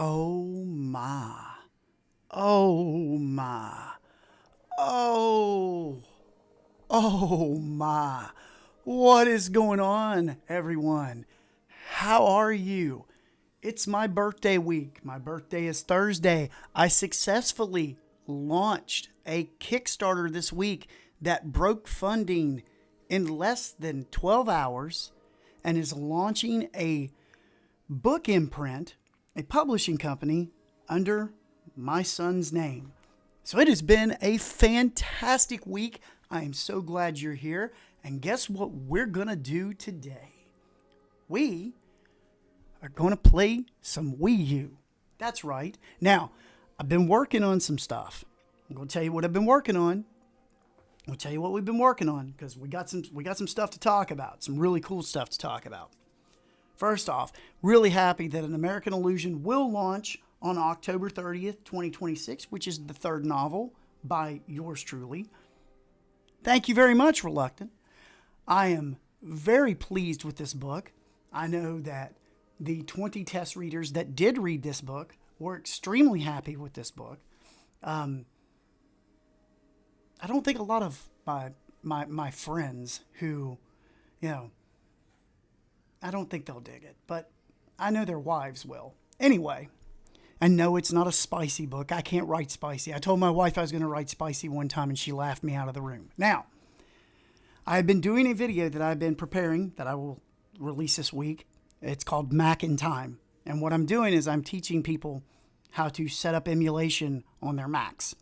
Oh my. Oh my. Oh. Oh my. What is going on, everyone? How are you? It's my birthday week. My birthday is Thursday. I successfully launched a Kickstarter this week that broke funding in less than 12 hours and is launching a book imprint, a publishing company under my son's name. So it has been a fantastic week. I am so glad you're here. And guess what we're going to do today? We are going to play some Wii U. That's right. Now, I've been working on some stuff. I'm going to tell you what I've been working on. I'll tell you what we've been working on because we got some stuff to talk about, some really cool stuff to talk about. First off, really happy that An American Illusion will launch on October 30th, 2026, which is the third novel by yours truly. Thank you very much, Reluctant. I am very pleased with this book. I know that the 20 test readers that did read this book were extremely happy with this book. I don't think a lot of my friends who, I don't think they'll dig it, but I know their wives will. Anyway, I know it's not a spicy book. I can't write spicy. I told my wife I was going to write spicy one time and she laughed me out of the room. Now, I've been doing a video that I've been preparing that I will release this week. It's called Mac in Time. And what I'm doing is I'm teaching people how to set up emulation on their Macs.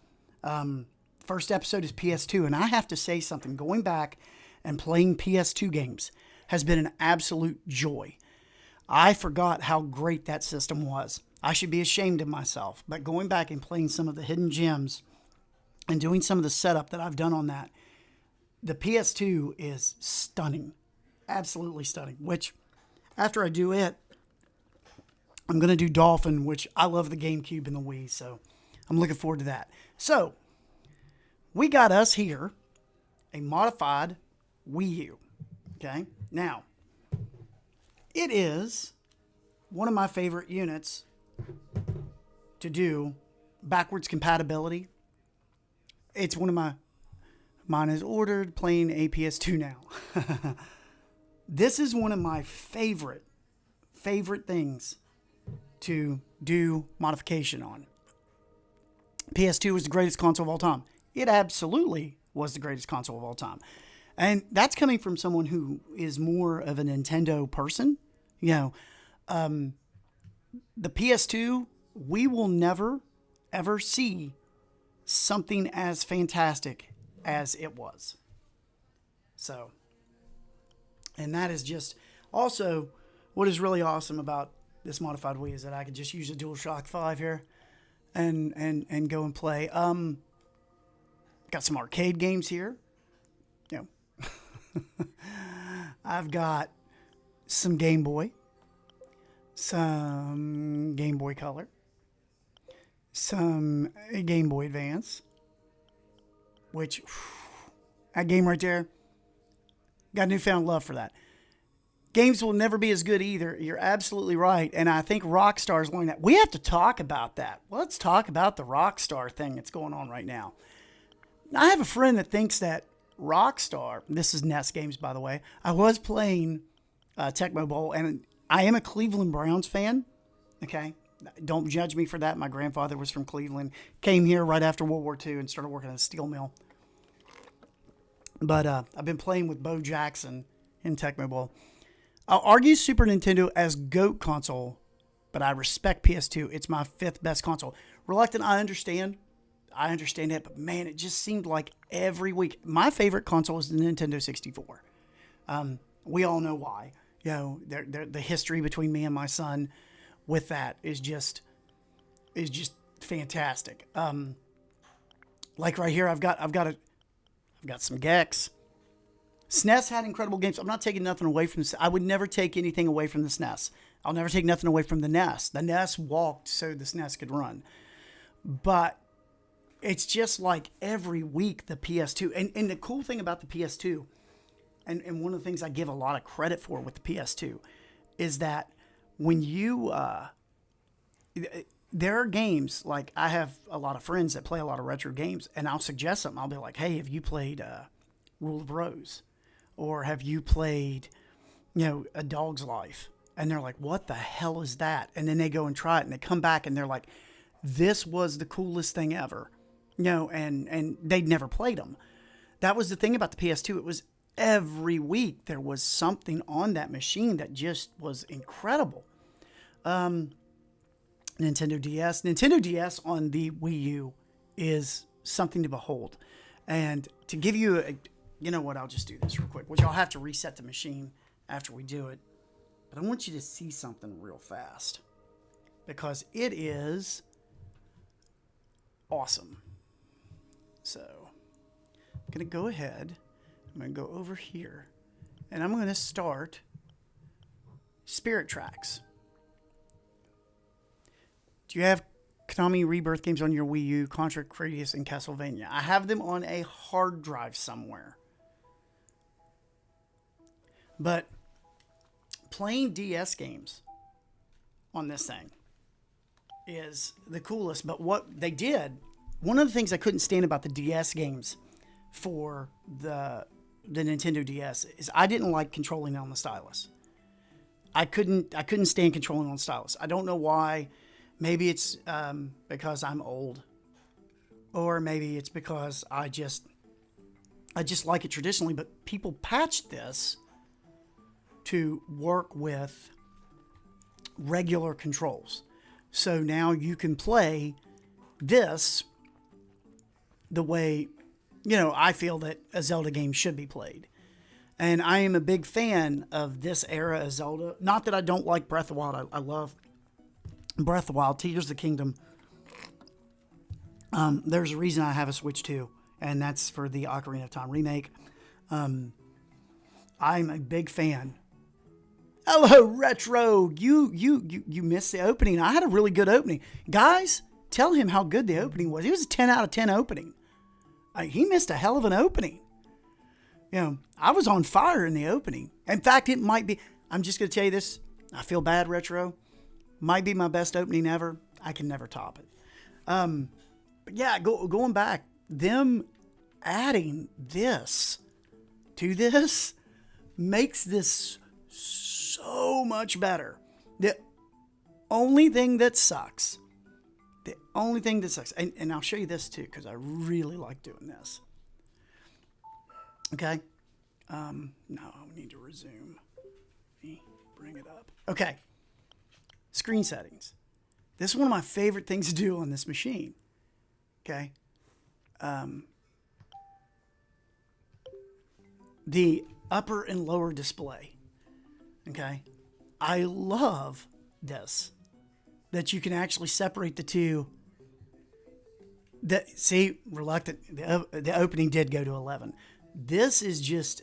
First episode is PS2, and I have to say something. Going back and playing PS2 games has been an absolute joy. I forgot how great that system was. I should be ashamed of myself, but going back and playing some of the hidden gems and doing some of the setup that I've done on that, the PS2 is stunning. Absolutely stunning, which after I do it, I'm going to do Dolphin, which I love the GameCube and the Wii, so I'm looking forward to that. So, we got us here a modified Wii U. Okay? Now, it is one of my favorite units to do backwards compatibility. It's one of mine is ordered, playing a PS2 now. This is one of my favorite things to do modification on. PS2 was the greatest console of all time. It absolutely was the greatest console of all time. And that's coming from someone who is more of a Nintendo person. The PS2, we will never, ever see something as fantastic as it was. So, and that is just also what is really awesome about this modified Wii is that I could just use a DualShock 5 here and go and play. Got some arcade games here. I've got some Game Boy, some Game Boy Color, some Game Boy Advance, which that game right there, got newfound love for that. Games will never be as good either. You're absolutely right. And I think Rockstar's learning that. We have to talk about that. Let's talk about the Rockstar thing that's going on right now. I have a friend that thinks that Rockstar, this is NES games, by the way. I was playing Tecmo Bowl, and I am a Cleveland Browns fan. Okay? Don't judge me for that. My grandfather was from Cleveland. Came here right after World War II and started working at a steel mill. But I've been playing with Bo Jackson in Tecmo Bowl. I'll argue Super Nintendo as GOAT console, but I respect PS2. It's my fifth best console. Reluctant, I understand it, but man, it just seemed like every week. My favorite console is the Nintendo 64. We all know why. The history between me and my son with that is just fantastic. Like right here, I've got some Gex. SNES had incredible games. I'm not taking nothing away from this. I would never take anything away from the SNES. I'll never take nothing away from the NES. The NES walked so the SNES could run. But it's just like every week the PS2. And the cool thing about the PS2, and one of the things I give a lot of credit for with the PS2, is that when you there are games, like I have a lot of friends that play a lot of retro games, and I'll suggest something. I'll be like, hey, have you played Rule of Rose? Or have you played, A Dog's Life? And they're like, what the hell is that? And then they go and try it, and they come back, and they're like, this was the coolest thing ever. And they'd never played them. That was the thing about the PS2. It was every week there was something on that machine that just was incredible. Nintendo DS. Nintendo DS on the Wii U is something to behold. And to give you you know what, I'll just do this real quick, which I'll have to reset the machine after we do it. But I want you to see something real fast, because it is awesome. So I'm going to go ahead. I'm going to go over here, and I'm going to start Spirit Tracks. Do you have Konami Rebirth games on your Wii U, Contra, Gradius, and Castlevania? I have them on a hard drive somewhere. But playing DS games on this thing is the coolest. But what they did, one of the things I couldn't stand about the DS games for the Nintendo DS is I didn't like controlling on the stylus. I couldn't stand controlling on the stylus. I don't know why. Maybe it's because I'm old, or maybe it's because I just like it traditionally. But people patched this to work with regular controls, so now you can play this the way I feel that a Zelda game should be played. And I am a big fan of this era of Zelda. Not that I don't like Breath of the Wild. I love Breath of the Wild, Tears of the Kingdom. There's a reason I have a Switch 2, and that's for the Ocarina of Time remake. I'm a big fan. Hello, Retro. You missed the opening. I had a really good opening. Guys, tell him how good the opening was. It was a 10 out of 10 opening. He missed a hell of an opening. I was on fire in the opening. In fact, it might be, I'm just going to tell you this. I feel bad, Retro. Might be my best opening ever. I can never top it. But yeah, going back, them adding this to this makes this so much better. The only thing that sucks, and I'll show you this too, because I really like doing this. Okay. No, we need to resume. Let me bring it up. Okay. Screen settings. This is one of my favorite things to do on this machine. Okay. The upper and lower display. Okay. I love this, that you can actually separate the two. See, reluctant. The opening did go to 11. This is just,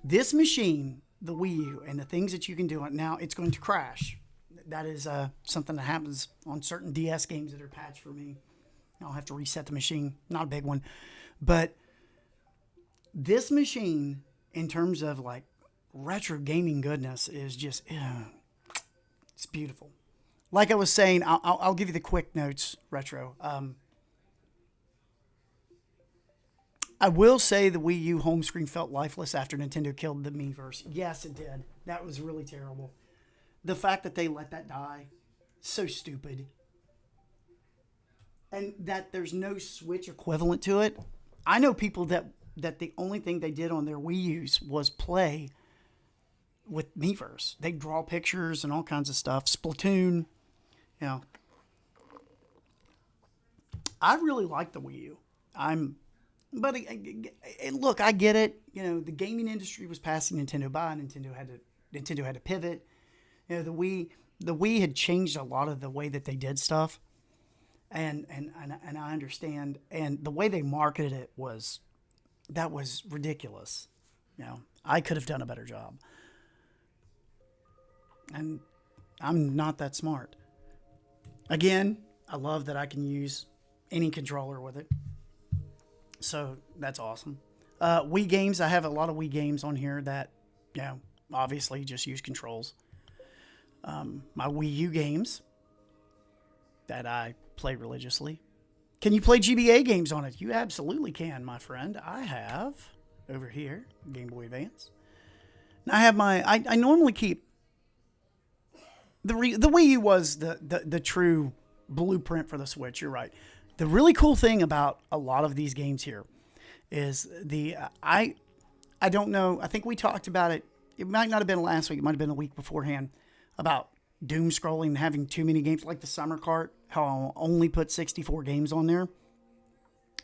this machine, the Wii U, and the things that you can do. Now it's going to crash. That is something that happens on certain DS games that are patched for me. I'll have to reset the machine. Not a big one. But this machine, in terms of like retro gaming goodness, is just, it's beautiful. Like I was saying, I'll give you the quick notes, Retro. I will say the Wii U home screen felt lifeless after Nintendo killed the Miiverse. Yes, it did. That was really terrible. The fact that they let that die, so stupid. And that there's no Switch equivalent to it. I know people that the only thing they did on their Wii U's was play with Miiverse. They draw pictures and all kinds of stuff. Splatoon, I really like the Wii U. But look, I get it. The gaming industry was passing Nintendo by. Nintendo had to pivot. The Wii had changed a lot of the way that they did stuff, and I understand. And the way they marketed it was ridiculous. I could have done a better job. And I'm not that smart. Again, I love that I can use any controller with it. So that's awesome. Wii games, I have a lot of Wii games on here that, obviously just use controls. My Wii U games, that I play religiously. Can you play GBA games on it? You absolutely can, my friend. I have over here Game Boy Advance. And I have my. I normally keep the Wii U was the true blueprint for the Switch. You're right. The really cool thing about a lot of these games here is I don't know. I think we talked about it. It might not have been last week. It might have been the week beforehand about doom scrolling and having too many games, like the Summer Cart, how I'll only put 64 games on there.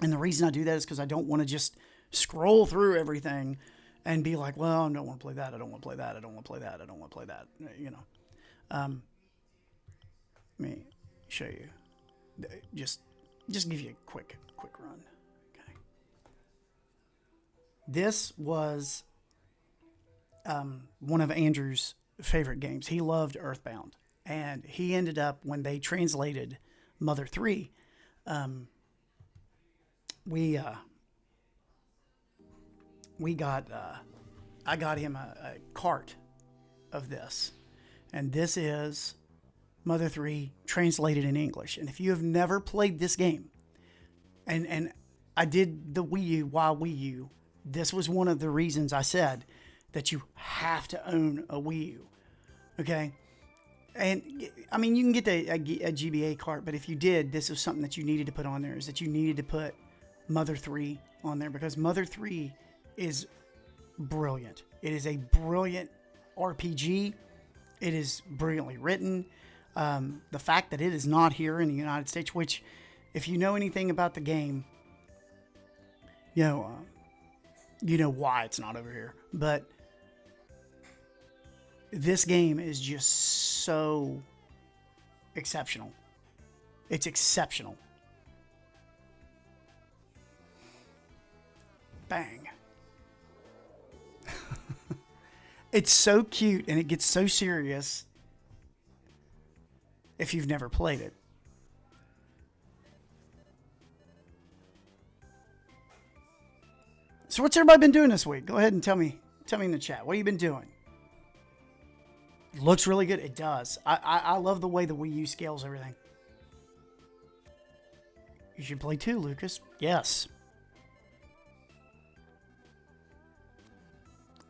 And the reason I do that is because I don't want to just scroll through everything and be like, well, I don't want to play that. I don't want to play that. I don't want to play that. I don't want to play that. You know. Let me show you. Just give you a quick run. Okay. This was one of Andrew's favorite games. He loved Earthbound, and he ended up, when they translated Mother 3, I got him a cart of this, and this is Mother 3 translated in English. And if you have never played this game, and I did the Wii U while Wii U, this was one of the reasons I said that you have to own a Wii U. Okay? And, I mean, you can get a GBA cart, but if you did, this is something that you needed to put on there, is that you needed to put Mother 3 on there, because Mother 3 is brilliant. It is a brilliant RPG. It is brilliantly written. The fact that it is not here in the United States, which, if you know anything about the game, you know why it's not over here. But this game is just so exceptional. It's exceptional. Bang. It's so cute, and it gets so serious if you've never played it. So what's everybody been doing this week? Go ahead and tell me in the chat. What have you been doing? It looks really good. It does. I love the way the Wii U scales everything. You should play too, Lucas. Yes.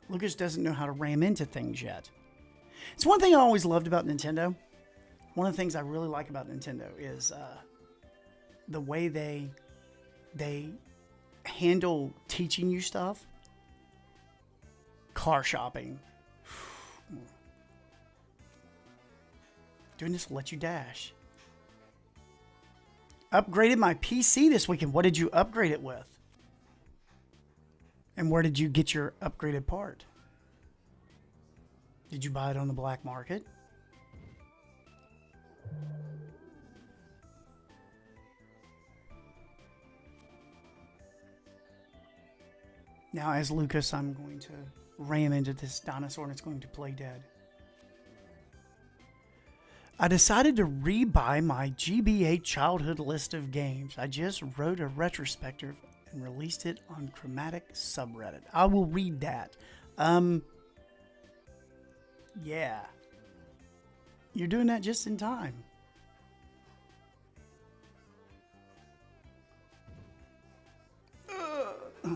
Lucas doesn't know how to ram into things yet. It's one thing I always loved about Nintendo. One of the things I really like about Nintendo is the way they handle teaching you stuff. Car shopping. Doing this will let you dash. Upgraded my PC this weekend. What did you upgrade it with? And where did you get your upgraded part? Did you buy it on the black market? Now, as Lucas, I'm going to ram into this dinosaur and it's going to play dead. I decided to rebuy my GBA childhood list of games. I just wrote a retrospective and released it on Chromatic subreddit. I will read that. Yeah. You're doing that just in time. Uh.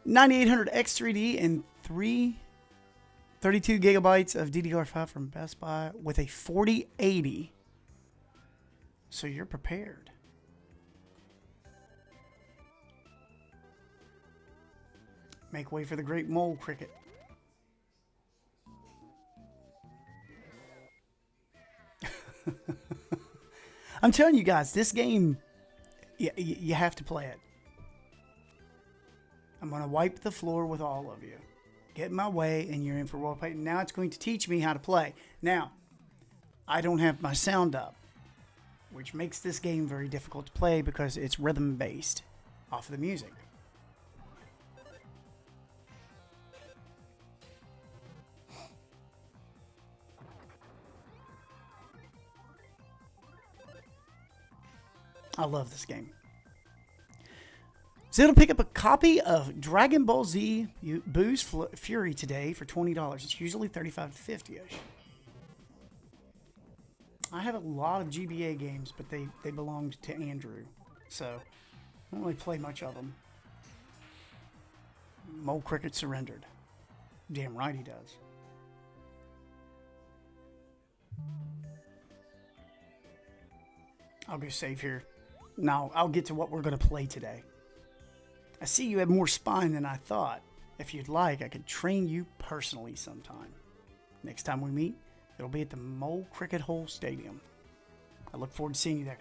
9800 X3D and 32 gigabytes of DDR5 from Best Buy with a 4080. So you're prepared. Make way for the great mole cricket. I'm telling you guys, this game, you have to play it. I'm going to wipe the floor with all of you. Get in my way, and you're in for role play. Now it's going to teach me how to play. Now, I don't have my sound up, which makes this game very difficult to play because it's rhythm-based off of the music. I love this game. So it'll pick up a copy of Dragon Ball Z Boo's Fury today for $20. It's usually $35 to $50-ish. I have a lot of GBA games, but they belonged to Andrew, so I don't really play much of them. Mole Cricket surrendered. Damn right he does. I'll go save here. Now, I'll get to what we're going to play today. I see you have more spine than I thought. If you'd like, I could train you personally sometime. Next time we meet, it'll be at the Mole Cricket Hole Stadium. I look forward to seeing you there.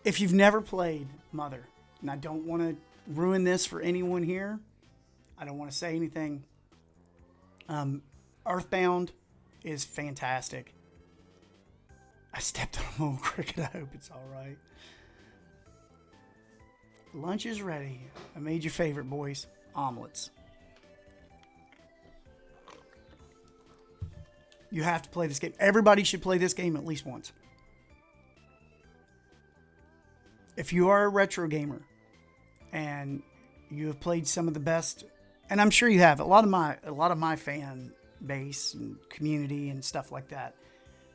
If you've never played Mother, and I don't want to ruin this for anyone here, I don't want to say anything. Earthbound is fantastic. I stepped on a Mole Cricket. I hope it's all right. Lunch is ready. I made your favorite, boys. Omelets. You have to play this game. Everybody should play this game at least once. If you are a retro gamer and you have played some of the best, and I'm sure you have, a lot of my fan base and community and stuff like that,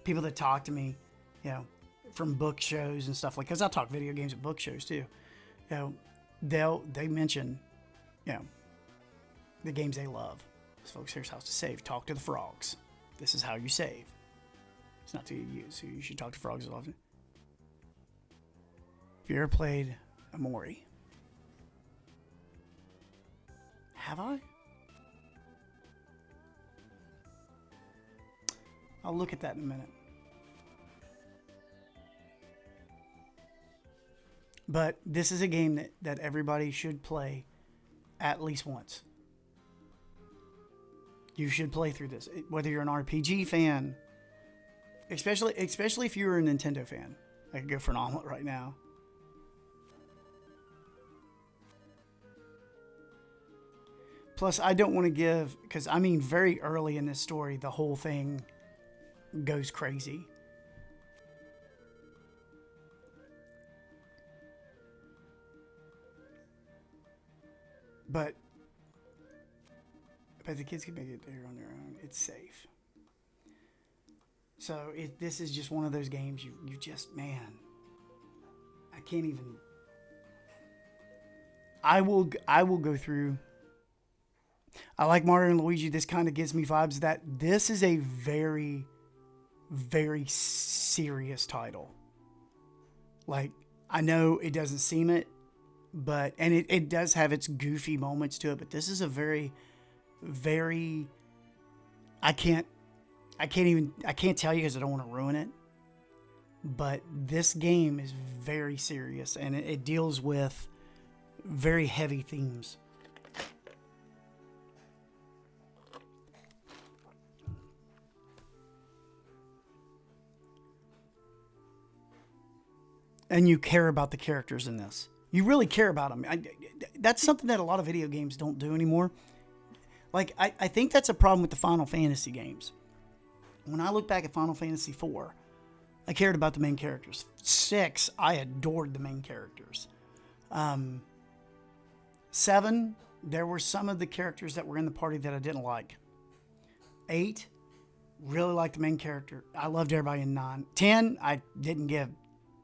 people that talk to me, you know, from book shows and stuff like, because I talk video games at book shows too. You know, they mention, you know, the games they love. So folks, here's how to save. Talk to the frogs. This is how you save. It's not to use, so you should talk to frogs as often. Have you ever played Amori? Have I? I'll look at that in a minute. But this is a game that everybody should play at least once. You should play through this, whether you're an RPG fan, especially if you're a Nintendo fan. I could go for an omelet right now. Plus, I don't want to give, because I mean, very early in this story, the whole thing goes crazy. But the kids can make it there on their own. It's safe. So this is just one of those games you just, man, I can't even. I will go through. I like Mario and Luigi. This kind of gives me vibes that this is a very, very serious title. Like, I know it doesn't seem it, but, and it does have its goofy moments to it, but this is a very, very, I can't tell you because I don't want to ruin it, but this game is very serious and it deals with very heavy themes. And you care about the characters in this. You really care about them. That's something that a lot of video games don't do anymore. Like, I think that's a problem with the Final Fantasy games. When I look back at Final Fantasy IV, I cared about the main characters. 6, I adored the main characters. 7, there were some of the characters that were in the party that I didn't like. 8, really liked the main character. I loved everybody in 9. 10, I didn't give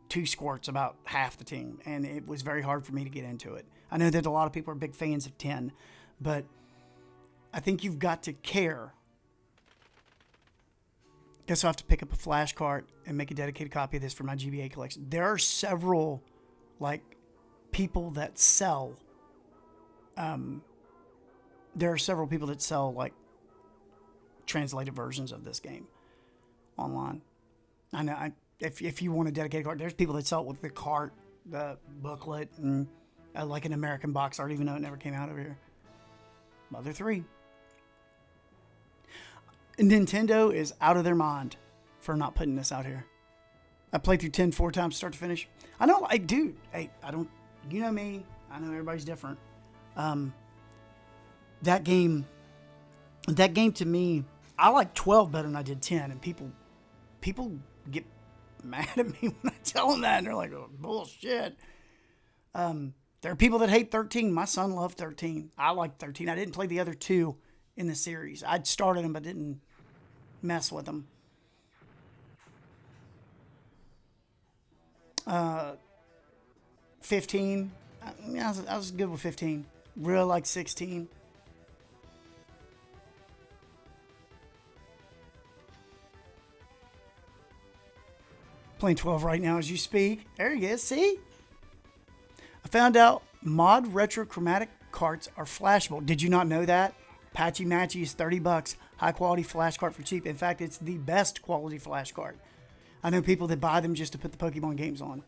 2 squirts about half the team, and it was very hard for me to get into it. I know that a lot of people are big fans of 10, but I think you've got to care. Guess I'll have to pick up a flash cart and make a dedicated copy of this for my GBA collection. There are several, like, people that sell, like, translated versions of this game online. I know, if you want a dedicated cart, there's people that sell it with the cart, the booklet, and like an American box art, even though it never came out over here. Mother 3. Nintendo is out of their mind for not putting this out here. I played through 10 4 times start to finish. I know, like, dude, hey, I don't, you know me, I know everybody's different. That game to me, I like 12 better than I did 10, and people get mad at me when I tell them that, and they're like, oh, bullshit. There are people that hate 13. My son loved 13. I like 13. I didn't play the other 2 in the series. I'd started them, but didn't mess with them. 15. I was good with 15. Real like 16. Playing 12 right now as you speak. There you go. See? I found out mod retro chromatic carts are flashable. Did you not know that? Patchy Matchy is 30 bucks. High quality flash cart for cheap. In fact, it's the best quality flash cart. I know people that buy them just to put the Pokemon games on.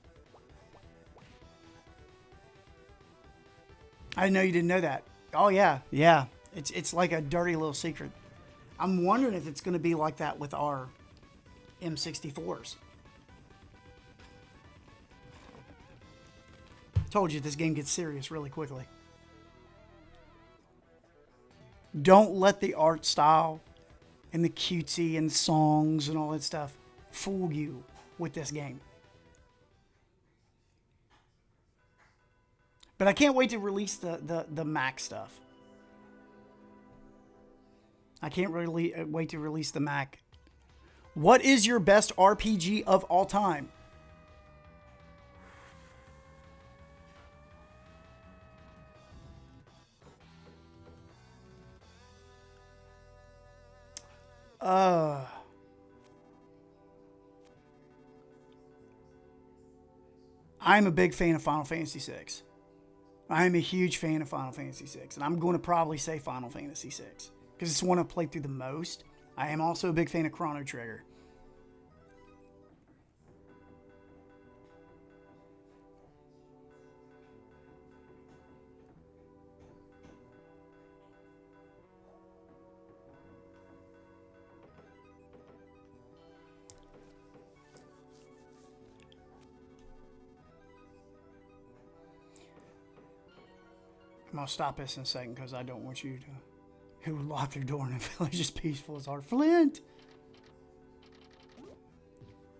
I didn't know you didn't know that. Oh yeah, yeah. It's like a dirty little secret. I'm wondering if it's going to be like that with our M64s. Told you this game gets serious really quickly. Don't let the art style and the cutesy and songs and all that stuff fool you with this game. But I can't wait to release the Mac stuff. I can't really wait to release the Mac. What is your best RPG of all time? I'm a big fan of Final Fantasy VI. I'm a huge fan of Final Fantasy VI, and I'm going to probably say Final Fantasy VI because it's the one I've played through the most. I am also a big fan of Chrono Trigger. I'm going to stop this in a second because I don't want you to... Who would lock their door in a village as peaceful as our Flint?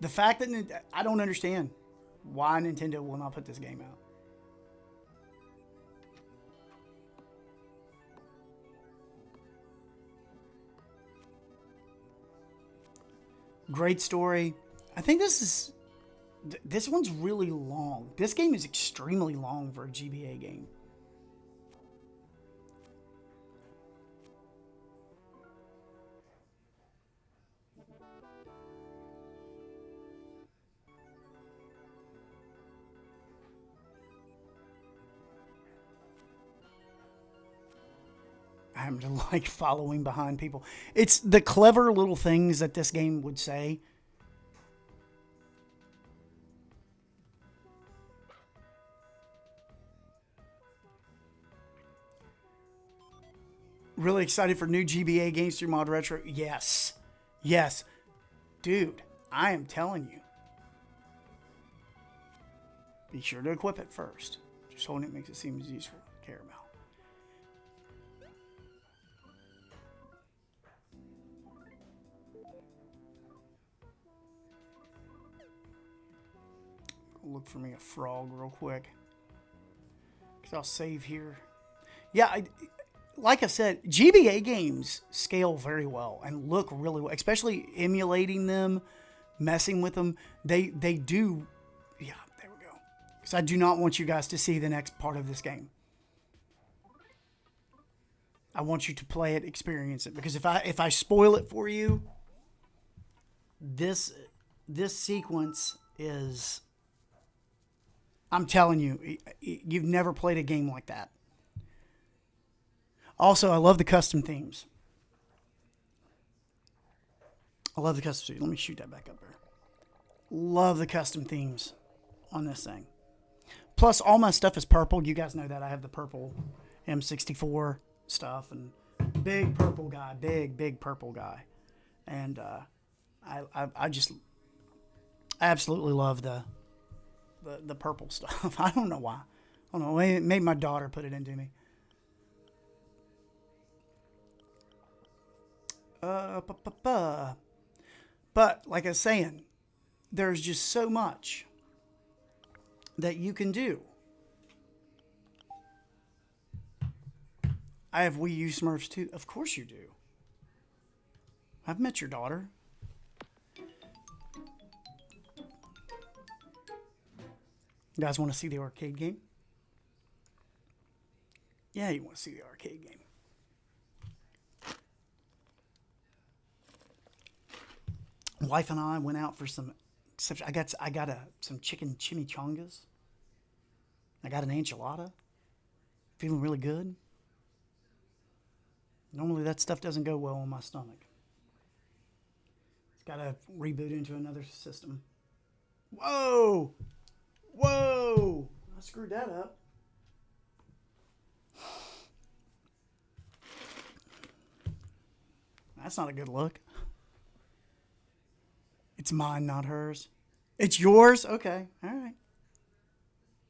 The fact that... I don't understand why Nintendo will not put this game out. Great story. I think this one's really long. This game is extremely long for a GBA game. I'm to like following behind people. It's the clever little things that this game would say. Really excited for new GBA games through Mod Retro. Yes. Yes. Dude, I am telling you. Be sure to equip it first. Just holding it makes it seem as useful to care about. Look for me a frog real quick. Because I'll save here. Yeah, like I said, GBA games scale very well and look really well. Especially emulating them, messing with them. They do. Yeah, there we go. Because I do not want you guys to see the next part of this game. I want you to play it, experience it. Because if I spoil it for you, this sequence is... I'm telling you, you've never played a game like that. Also, I love the custom themes. I love the custom themes. Let me shoot that back up there. Love the custom themes on this thing. Plus, all my stuff is purple. You guys know that. I have the purple M64 stuff. And big purple guy. Big purple guy. And I just absolutely love the purple stuff. I don't know why. I don't know. Maybe my daughter put it into me. But like I was saying, there's just so much that you can do. I have Wii U Smurfs too. Of course you do. I've met your daughter. You guys want to see the arcade game? Yeah, you want to see the arcade game. Wife and I went out for some. I got some chicken chimichangas. I got an enchilada. Feeling really good. Normally that stuff doesn't go well on my stomach. It's got to reboot into another system. Whoa! Whoa! I screwed that up. That's not a good look. It's mine, not hers. It's yours? Okay. All right.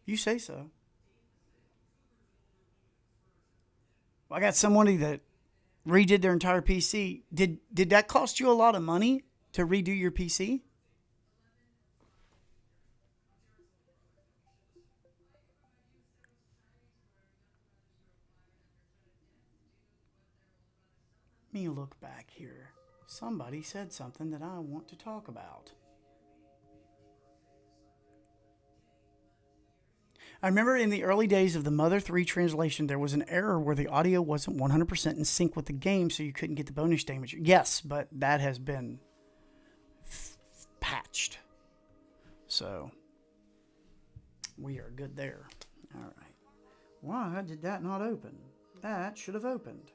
You say so. Well, I got somebody that redid their entire PC. Did that cost you a lot of money to redo your PC? Let me look back here. Somebody said something that I want to talk about. I remember in the early days of the Mother 3 translation, there was an error where the audio wasn't 100% in sync with the game, so you couldn't get the bonus damage. Yes, but that has been patched. So, we are good there. All right. Why did that not open? That should have opened.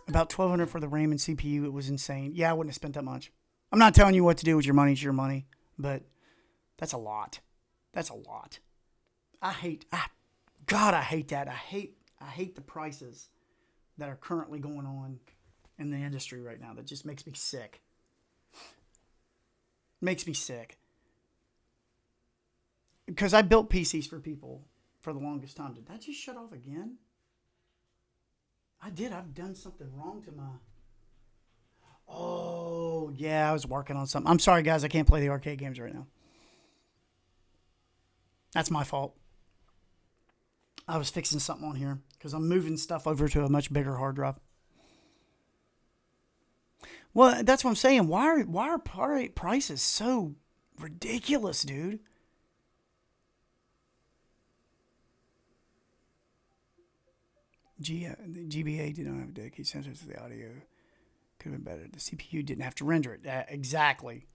About $1,200 for the RAM and CPU. It was insane. Yeah, I wouldn't have spent that much. I'm not telling you what to do with your money. It's your money. But that's a lot. That's a lot. I hate that. I hate the prices that are currently going on in the industry right now. That just makes me sick. Makes me sick. Because I built PCs for people for the longest time. Did that just shut off again? I did. I've done something wrong to my... Oh, yeah, I was working on something. I'm sorry, guys. I can't play the arcade games right now. That's my fault. I was fixing something on here because I'm moving stuff over to a much bigger hard drive. Well, that's what I'm saying. Why are prices so ridiculous, dude? The GBA did not have a dedicated sensor to the audio. Could have been better. The CPU didn't have to render it. Exactly.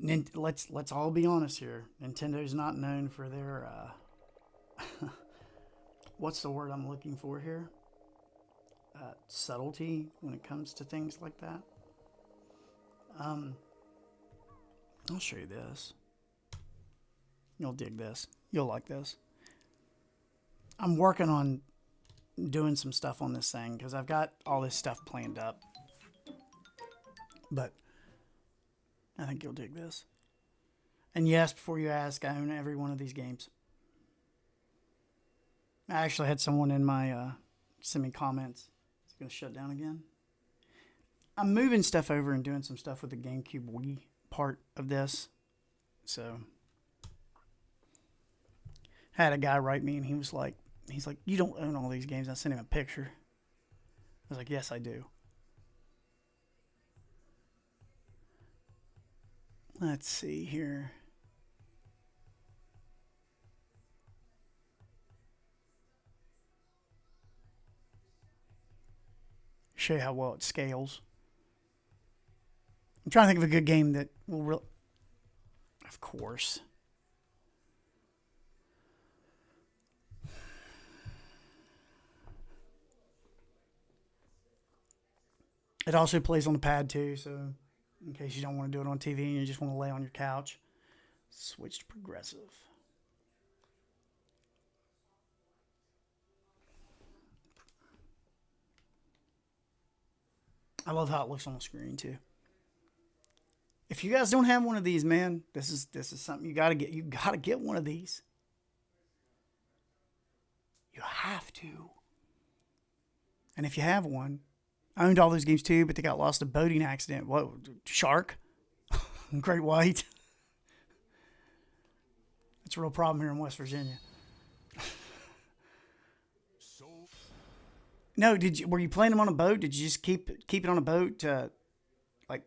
Let's all be honest here. Nintendo's not known for their what's the word I'm looking for here? Subtlety when it comes to things like that. I'll show you this. You'll dig this. You'll like this. I'm working on doing some stuff on this thing because I've got all this stuff planned up. But I think you'll dig this. And yes, before you ask, I own every one of these games. I actually had someone in my send me comments. It's going to shut down again. I'm moving stuff over and doing some stuff with the GameCube Wii part of this. So I had a guy write me and he's like, you don't own all these games. I sent him a picture. I was like, yes, I do. Let's see here. Show you how well it scales. I'm trying to think of a good game that will of course. It also plays on the pad too, so in case you don't want to do it on TV and you just want to lay on your couch, switch to progressive. I love how it looks on the screen too. If you guys don't have one of these, man, this is something you gotta get. You gotta get one of these. You have to. And if you have one, I owned all those games too, but they got lost in a boating accident. What? Shark? Great white? That's a real problem here in West Virginia. No, did you? Were you playing them on a boat? Did you just keep it on a boat to like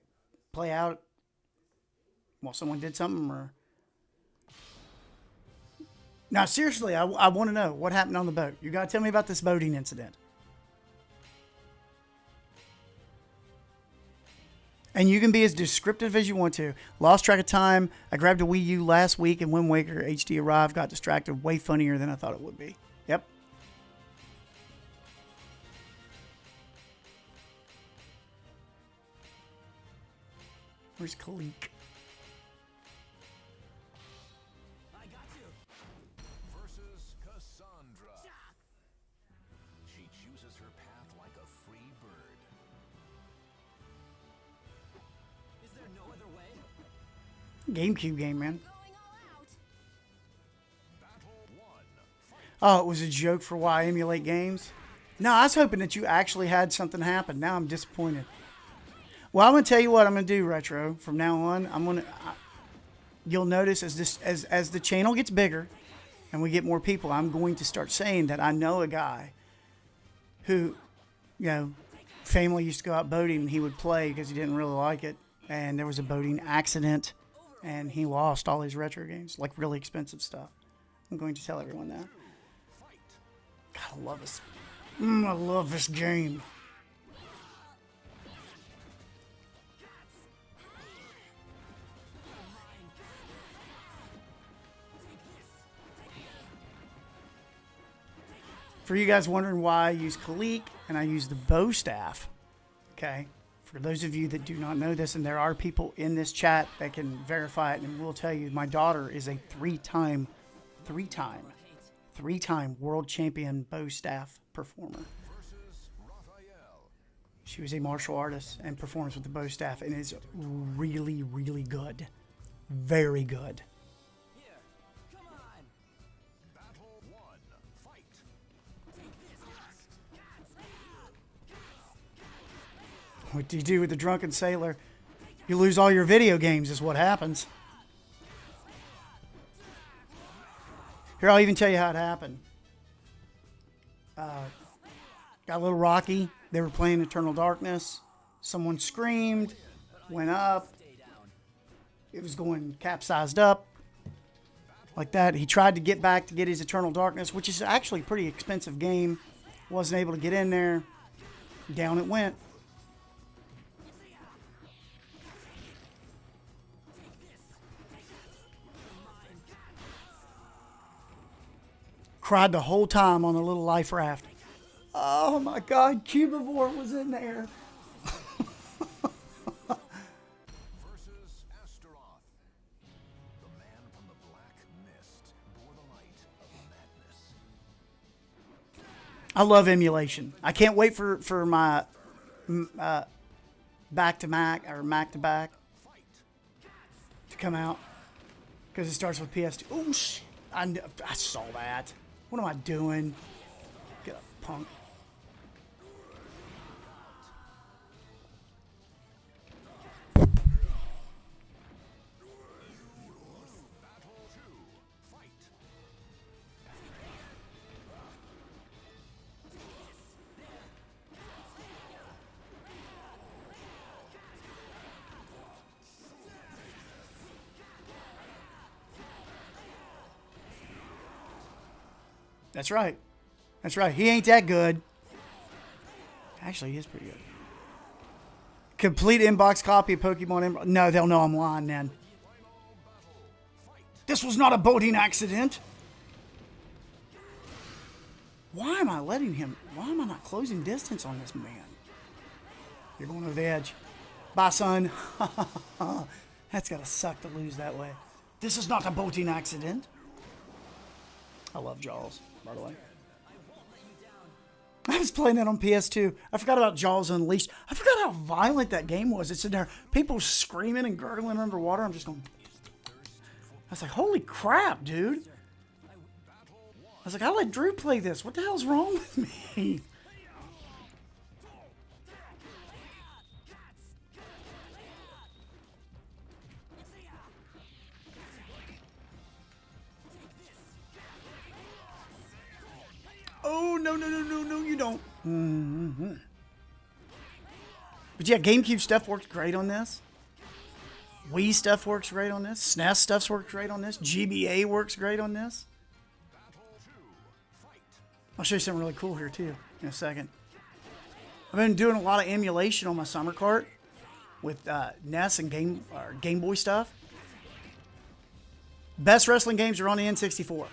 play out while someone did something? Or now, seriously, I want to know what happened on the boat. You got to tell me about this boating incident. And you can be as descriptive as you want to. Lost track of time. I grabbed a Wii U last week and Wind Waker HD arrived. Got distracted. Way funnier than I thought it would be. Yep. Where's Kalik? I got you. Versus Cassandra. She chooses her path like a free bird. Is there no other way? GameCube game, man. Going all out. Battle 1. Oh, it was a joke for why I emulate games? No, I was hoping that you actually had something happen. Now I'm disappointed. Well, I'm going to tell you what I'm going to do, Retro. From now on, you'll notice as the channel gets bigger and we get more people, I'm going to start saying that I know a guy who, family used to go out boating and he would play because he didn't really like it. And there was a boating accident and he lost all his retro games, like really expensive stuff. I'm going to tell everyone that. God, I love this. I love this game. For you guys wondering why I use Kalik and I use the bow staff, okay? For those of you that do not know this, and there are people in this chat that can verify it and will tell you, my daughter is a three-time world champion bow staff performer. She was a martial artist and performs with the bow staff and is really, really good. Very good. Here, come on. Battle 1. Fight. What do you do with the drunken sailor? You lose all your video games is what happens. Here, I'll even tell you how it happened. Got a little rocky. They were playing Eternal Darkness. Someone screamed, went up. It was going capsized up like that. He tried to get back to get his Eternal Darkness, which is actually a pretty expensive game. Wasn't able to get in there. Down it went. Cried the whole time on the little life raft. Oh my God, Cubivore was in there. Versus Astaroth. The man from the black mist bore the light of madness. I love emulation. I can't wait for my back to Mac or Mac to back to come out because it starts with PS2. Oh shit! I saw that. What am I doing? Get up, punk. Battle 2. Fight. That's right. That's right. He ain't that good. Actually, he is pretty good. Complete inbox copy of Pokemon Emerald. No, they'll know I'm lying then. This was not a boating accident. Why am I letting him? Why am I not closing distance on this man? You're going over the edge. Bye, son. That's got to suck to lose that way. This is not a boating accident. I love Jaws, by the way. I was playing it on PS2. I forgot about Jaws Unleashed. I forgot how violent that game was. It's in there, people screaming and gurgling underwater. I'm just going. I was like, holy crap, dude. I was like, I let Drew play this. What the hell's wrong with me? Oh, no, no, no, no, no, you don't. Mm-hmm. But yeah, GameCube stuff works great on this. Wii stuff works great on this. SNES stuff works great on this. GBA works great on this. I'll show you something really cool here too in a second. I've been doing a lot of emulation on my summer cart with NES and Game Boy stuff. Best wrestling games are on the N64.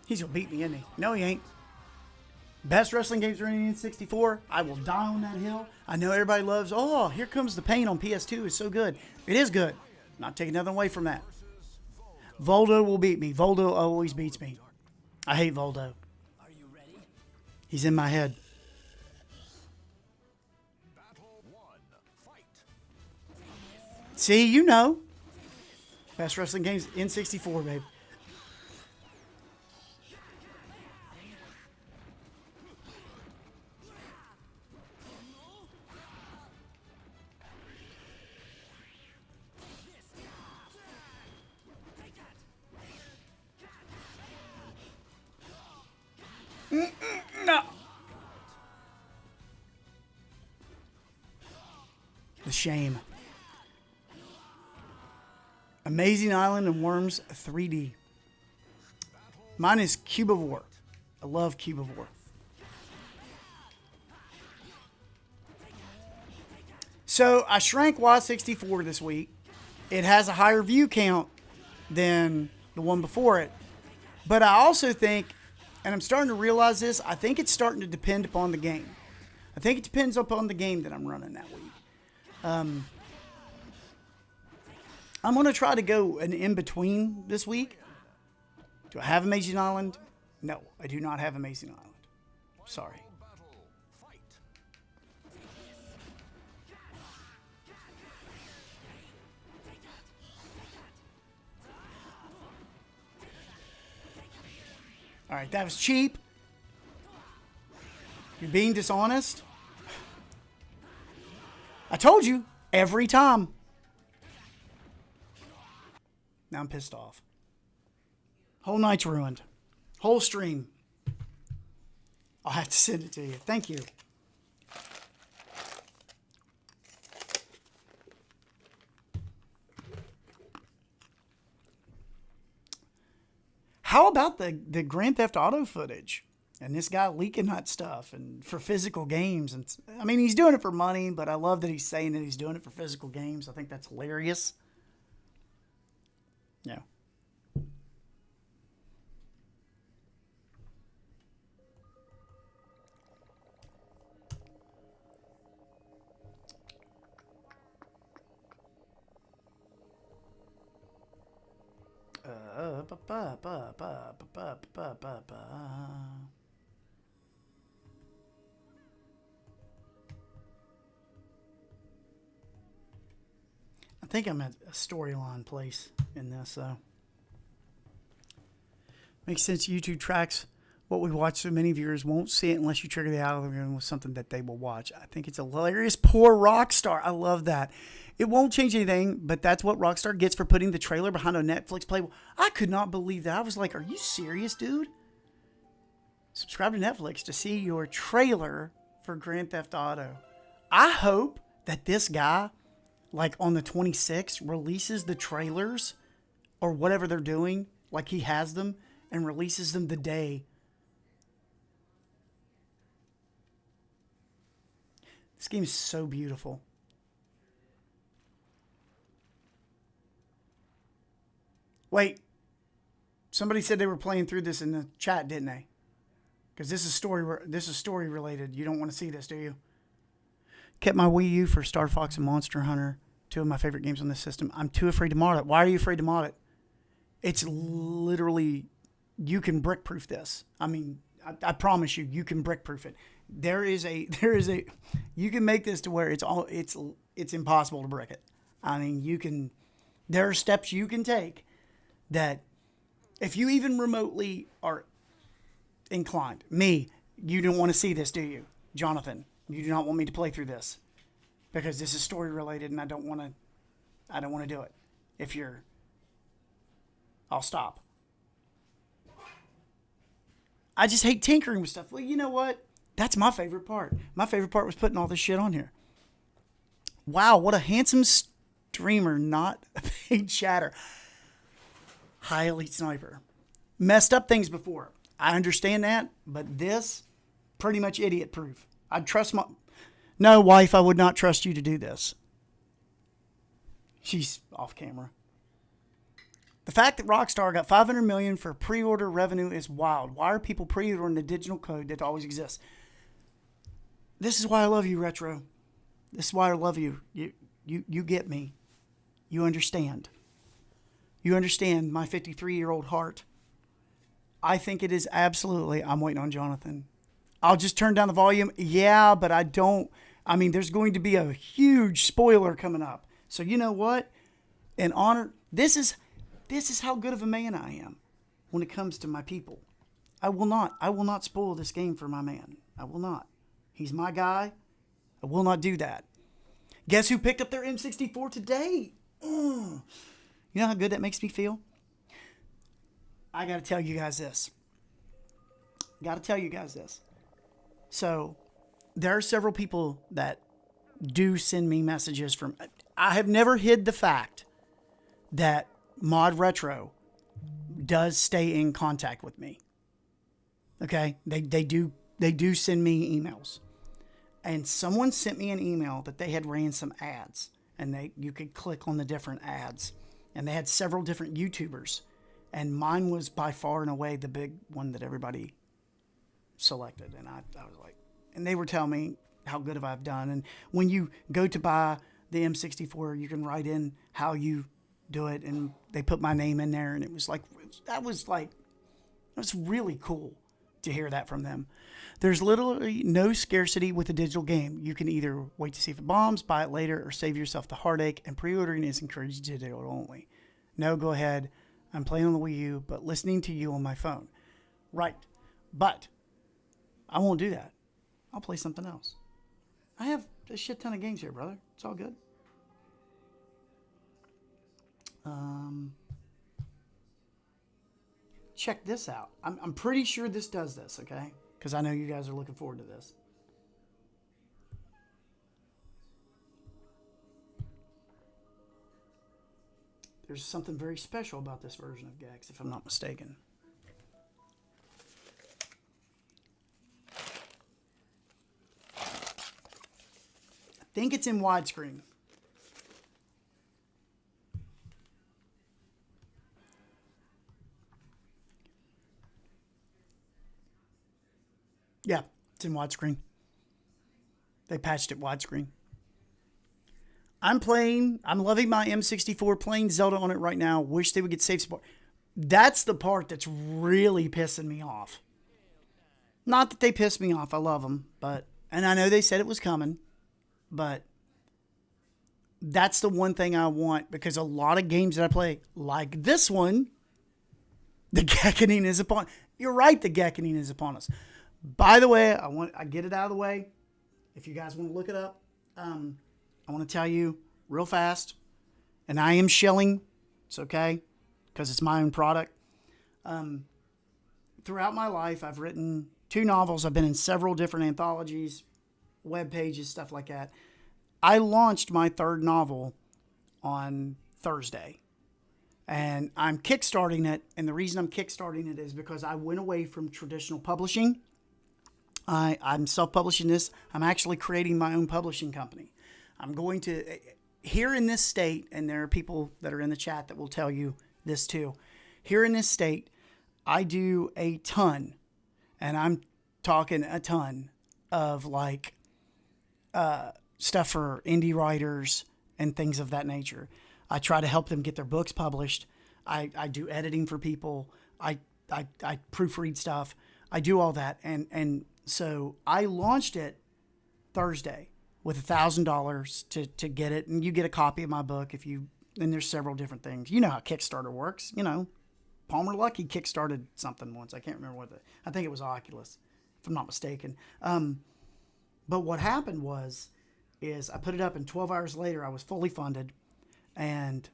He's gonna beat me, isn't he? No, he ain't. Best wrestling games are in the N64. I will die on that hill. I know everybody loves, oh, Here Comes the Pain on PS2 is so good. It is good. Not taking nothing away from that. Voldo will beat me. Voldo always beats me. I hate Voldo. Are you ready? He's in my head. See, you know. Best wrestling games, N64, babe. No. The shame. Amazing Island and Worms 3D. Mine is Cubivore. I love Cubivore. So I shrank Y64 this week. It has a higher view count than the one before it. But I also think, and I'm starting to realize this, I think it's starting to depend upon the game. I think it depends upon the game that I'm running that week. I'm going to try to go an in-between this week. Do I have Amazing Island? No, I do not have Amazing Island. Sorry. All right, that was cheap. You're being dishonest. I told you, every time. Now I'm pissed off. Whole night's ruined. Whole stream. I'll have to send it to you. Thank you. How about the Grand Theft Auto footage? And this guy leaking that stuff and for physical games. And I mean, he's doing it for money, but I love that he's saying that he's doing it for physical games. I think that's hilarious. Yeah. I think I'm at a storyline place in this, though. Makes sense. YouTube tracks what we watch, so many viewers won't see it unless you trigger the algorithm with something that they will watch. I think it's hilarious. Poor Rockstar. I love that. It won't change anything, but that's what Rockstar gets for putting the trailer behind a Netflix play. I could not believe that. I was like, are you serious, dude? Subscribe to Netflix to see your trailer for Grand Theft Auto. I hope that this guy, like on the 26th, releases the trailers or whatever they're doing, like he has them, and releases them the day. This game is so beautiful. Wait, somebody said they were playing through this in the chat, didn't they? Because this is story related. You don't want to see this, do you? Kept my Wii U for Star Fox and Monster Hunter, two of my favorite games on this system. I'm too afraid to mod it. Why are you afraid to mod it? It's literally, you can brick proof this. I mean, I promise you, you can brick proof it. There is a, you can make this to where it's impossible to brick it. I mean, there are steps you can take that if you even remotely are inclined, you don't want to see this, do you? Jonathan, you do not want me to play through this. because this is story related and I don't want to do it. I'll stop. I just hate tinkering with stuff. Well, you know what? That's my favorite part. My favorite part was putting all this shit on here. Wow, what a handsome streamer, not a paid chatter. High elite sniper. Messed up things before. I understand that, but this, pretty much idiot proof. I'd trust my... No, wife, I would not trust you to do this. She's off camera. The fact that Rockstar got $500 million for pre-order revenue is wild. Why are people pre-ordering the digital code that always exists? This is why I love you, Retro. This is why I love you. You get me. You understand. You understand my 53-year-old heart. I think it is absolutely... I'm waiting on Jonathan. I'll just turn down the volume. Yeah, but I don't... I mean, there's going to be a huge spoiler coming up. So you know what? In honor... This is how good of a man I am when it comes to my people. I will not spoil this game for my man. I will not. He's my guy. I will not do that. Guess who picked up their M64 today? You know how good that makes me feel? I got to tell you guys this. So, there are several people that do send me messages from... I have never hid the fact that Mod Retro does stay in contact with me. Okay? They do send me emails. And someone sent me an email that they had ran some ads. And you could click on the different ads. And they had several different YouTubers. And mine was by far and away the big one that everybody selected. And I was like... And they were telling me how good have I've done. And when you go to buy the M64, you can write in how you do it. And they put my name in there. And it was really cool to hear that from them. There's literally no scarcity with a digital game. You can either wait to see if it bombs, buy it later, or save yourself the heartache. And pre-ordering is encouraged digital only. No, go ahead. I'm playing on the Wii U, but listening to you on my phone. Right. But I won't do that. I'll play something else. I have a shit ton of games here, brother. It's all good. Check this out. I'm pretty sure this does this, okay? Because I know you guys are looking forward to this. There's something very special about this version of Gex, if I'm not mistaken. I think it's in widescreen. Yeah, it's in widescreen. They patched it widescreen. I'm loving my M64, playing Zelda on it right now. Wish they would get save support. That's the part that's really pissing me off. Not that they piss me off. I love them. And I know they said it was coming. But that's the one thing I want. Because a lot of games that I play, like this one, the Gekkoning is upon... You're right, the Gekkoning is upon us. By the way, I get it out of the way. If you guys want to look it up, I want to tell you real fast, and I am shilling. It's okay, because it's my own product. Throughout my life, I've written 2 novels. I've been in several different anthologies, web pages, stuff like that. I launched my 3rd novel on Thursday, and I'm kickstarting it. And the reason I'm kickstarting it is because I went away from traditional publishing. I'm self-publishing this. I'm actually creating my own publishing company. I'm going to, here in this state, and there are people that are in the chat that will tell you this too. Here in this state, I do a ton, and I'm talking a ton of like stuff for indie writers and things of that nature. I try to help them get their books published. I do editing for people. I proofread stuff. I do all that. And so I launched it Thursday with $1,000 to get it. And you get a copy of my book and there's several different things. You know how Kickstarter works. You know, Palmer Luckey kickstarted something once. I can't remember I think it was Oculus, if I'm not mistaken. But what happened was is I put it up, and 12 hours later, I was fully funded. And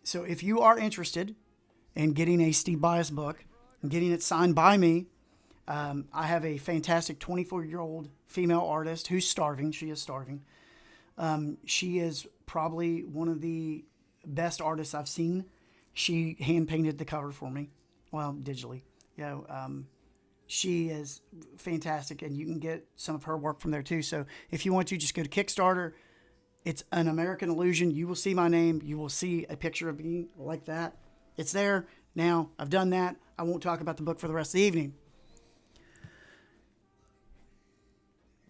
so if you are interested in getting a Steve Bias book and getting it signed by me, I have a fantastic 24-year-old female artist who's starving. She is starving. She is probably one of the best artists I've seen. She hand-painted the cover for me. Well, digitally. She is fantastic, and you can get some of her work from there too. So if you want to, just go to Kickstarter. It's An American Illusion. You will see my name. You will see a picture of me like that. It's there. Now, I've done that. I won't talk about the book for the rest of the evening.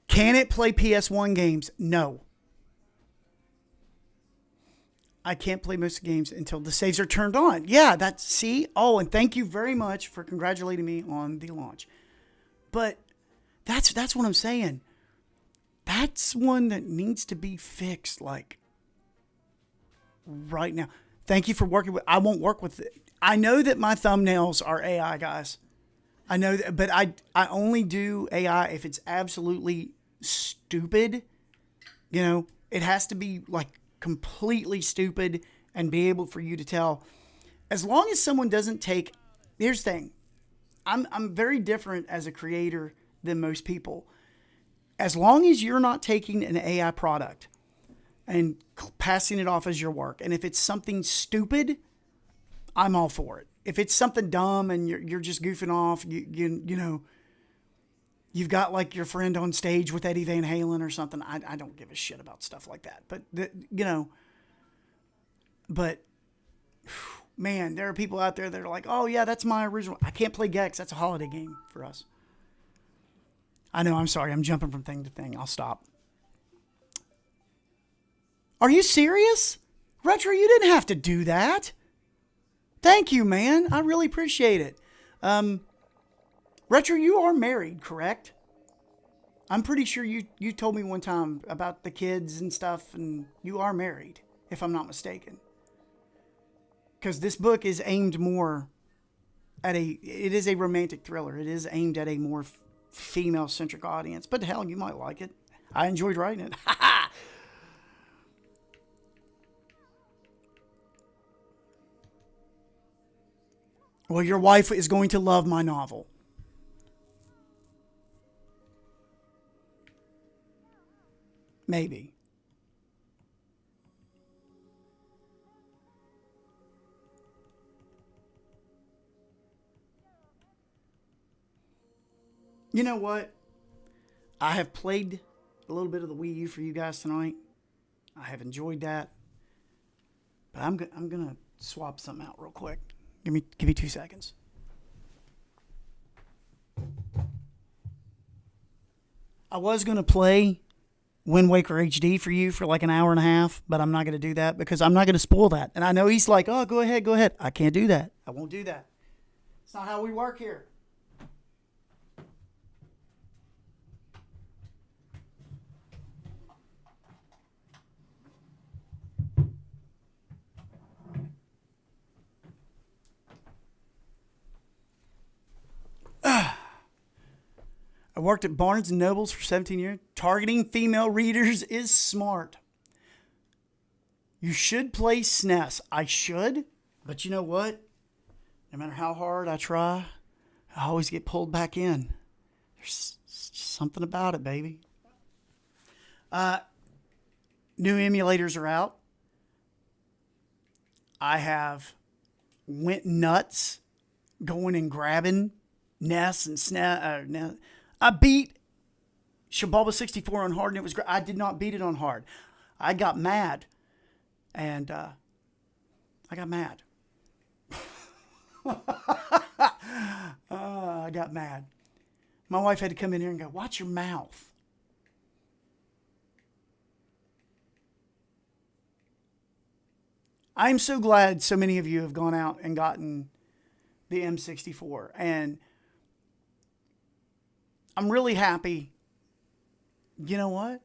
Can it play PS1 games? No. I can't play most games until the saves are turned on. Yeah, see? Oh, and thank you very much for congratulating me on the launch. But that's what I'm saying. That's one that needs to be fixed, like, right now. Thank you for working with, I won't work with it. I know that my thumbnails are AI, guys. I know that, but I only do AI if it's absolutely stupid. You know, it has to be, like, completely stupid and be able for you to tell. As long as someone doesn't take, here's the thing, I'm very different as a creator than most people. As long as you're not taking an AI product and passing it off as your work, and if it's something stupid, I'm all for it. If it's something dumb and you're just goofing off, you know, you've got like your friend on stage with Eddie Van Halen or something. I don't give a shit about stuff like that. But, man, there are people out there that are like, oh, yeah, that's my original. I can't play Gex. That's a holiday game for us. I know, I'm sorry. I'm jumping from thing to thing. I'll stop. Are you serious? Retro, you didn't have to do that. Thank you, man. I really appreciate it. Retro, you are married, correct? I'm pretty sure you told me one time about the kids and stuff, and you are married, if I'm not mistaken. Because this book is aimed more at it is a romantic thriller. It is aimed at a more female-centric audience. But hell, you might like it. I enjoyed writing it. Well, your wife is going to love my novel. Maybe. You know what? I have played a little bit of the Wii U for you guys tonight. I have enjoyed that. But I'm going to swap something out real quick. Give me 2 seconds. I was going to play Wind Waker HD for you for like an hour and a half, but I'm not going to do that because I'm not going to spoil that. And I know he's like, oh, go ahead. I can't do that. I won't do that. It's not how we work here. I worked at Barnes & Nobles for 17 years. Targeting female readers is smart. You should play SNES. I should, but you know what? No matter how hard I try, I always get pulled back in. There's something about it, baby. New emulators are out. I have went nuts going and grabbing NES and SNES. I beat Shababa 64 on hard, and it was great. I did not beat it on hard. I got mad, and I got mad. I got mad. My wife had to come in here and go, watch your mouth. I'm so glad so many of you have gone out and gotten the M64, and I'm really happy. You know what?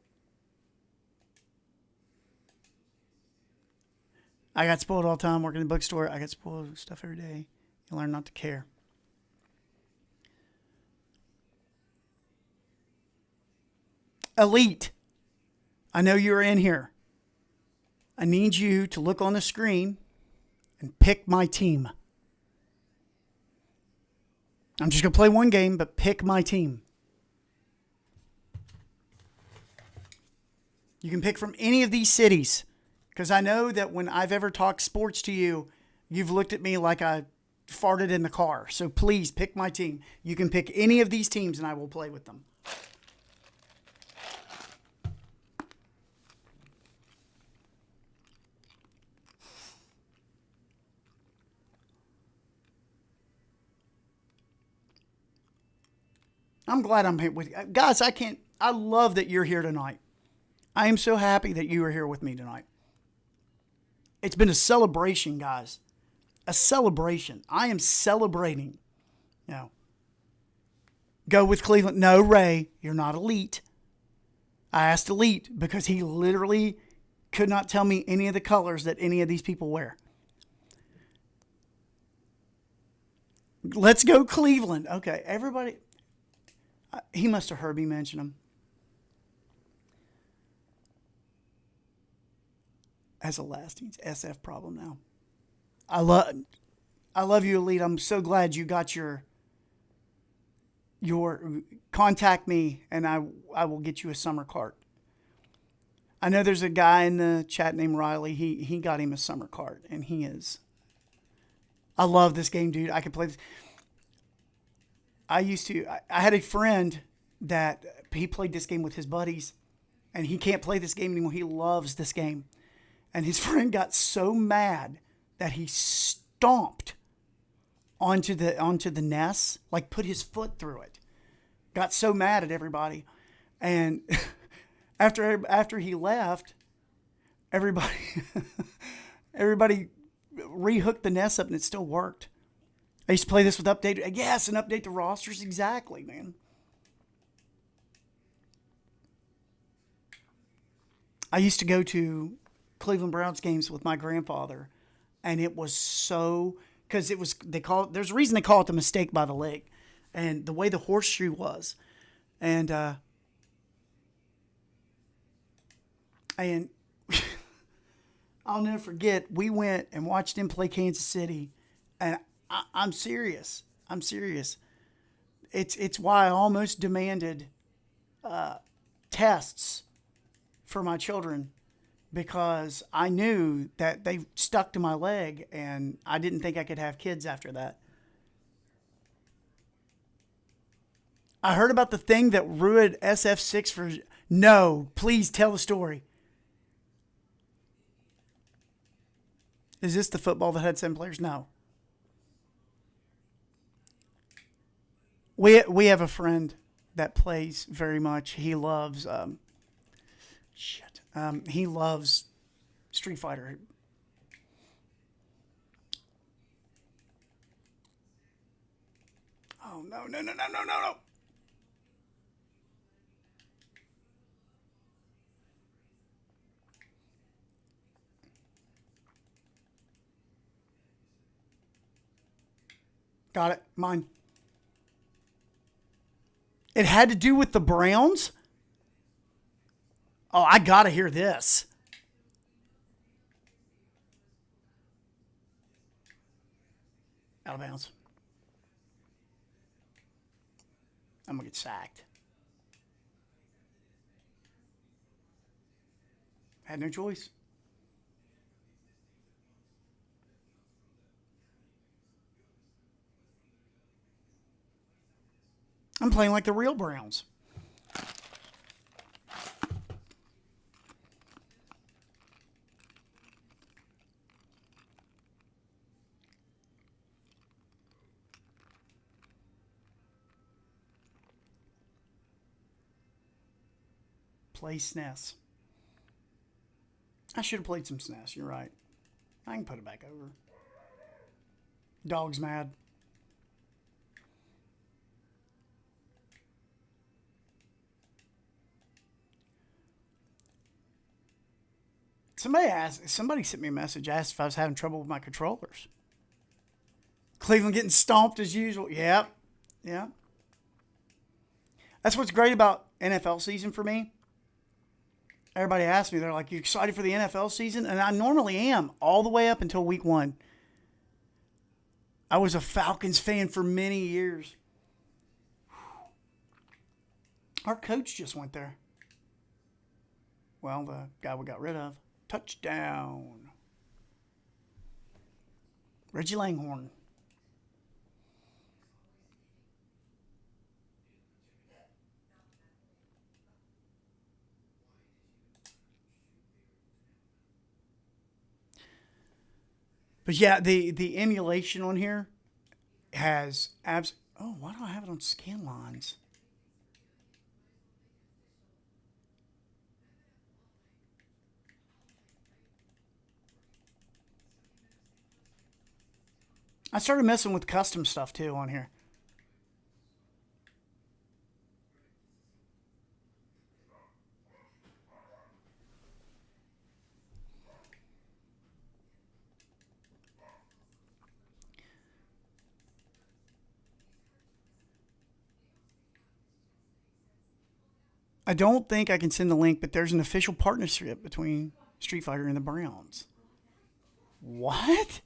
I got spoiled all the time working in the bookstore. I got spoiled with stuff every day. You learn not to care. Elite. I know you're in here. I need you to look on the screen and pick my team. I'm just going to play one game, but pick my team. You can pick from any of these cities, because I know that when I've ever talked sports to you, you've looked at me like I farted in the car. So please pick my team. You can pick any of these teams and I will play with them. I'm glad I'm here with you. Guys, I love that you're here tonight. I am so happy that you are here with me tonight. It's been a celebration, guys. A celebration. I am celebrating. Go with Cleveland. No, Ray, you're not elite. I asked elite because he literally could not tell me any of the colors that any of these people wear. Let's go Cleveland. Okay, everybody. He must have heard me mention him. As a lasting SF problem now. I love you, Elite. I'm so glad you got your contact me and I will get you a summer cart. I know there's a guy in the chat named Riley. He got him a summer cart and he is. I love this game, dude. I could play this. I had a friend that he played this game with his buddies and he can't play this game anymore. He loves this game. And his friend got so mad that he stomped onto the nest, like put his foot through it. Got so mad at everybody. And after he left, everybody rehooked the nest up and it still worked. I used to play this with update. Yes, and update the rosters. Exactly, man. I used to go to Cleveland Browns games with my grandfather, and it was so, because there's a reason they call it the mistake by the leg, and the way the horseshoe was, and I'll never forget, we went and watched him play Kansas City, and I'm serious. It's why I almost demanded tests for my children, because I knew that they stuck to my leg and I didn't think I could have kids after that. I heard about the thing that ruined SF6 for... No, please tell the story. Is this the football that had 7 players? No. We have a friend that plays very much. He loves... he loves Street Fighter. Oh, no. Got it. Mine. It had to do with the Browns? Oh, I gotta hear this. Out of bounds. I'm gonna get sacked. Had no choice. I'm playing like the real Browns. Play SNES. I should have played some SNES. You're right. I can put it back over. Dog's mad. Somebody sent me a message, asked if I was having trouble with my controllers. Cleveland getting stomped as usual. Yep. Yeah. That's what's great about NFL season for me. Everybody asks me, they're like, "You excited for the NFL season?" And I normally am, all the way up until week 1. I was a Falcons fan for many years. Our coach just went there. Well, the guy we got rid of. Touchdown. Reggie Langhorne. But yeah, the emulation on here has Oh, why do I have it on scan lines? I started messing with custom stuff too on here. I don't think I can send the link, but there's an official partnership between Street Fighter and the Browns. What?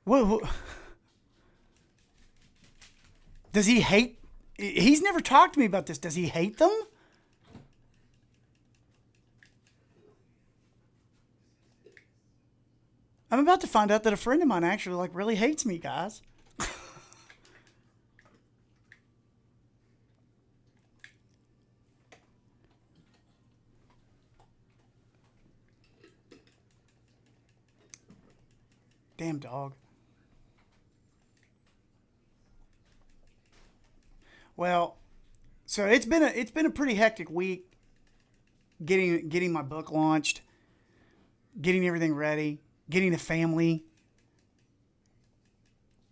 What? Does he hate? He's never talked to me about this. Does he hate them? I'm about to find out that a friend of mine actually really hates me, guys. Damn dog. Well, so it's been a pretty hectic week getting my book launched, getting everything ready, getting the family.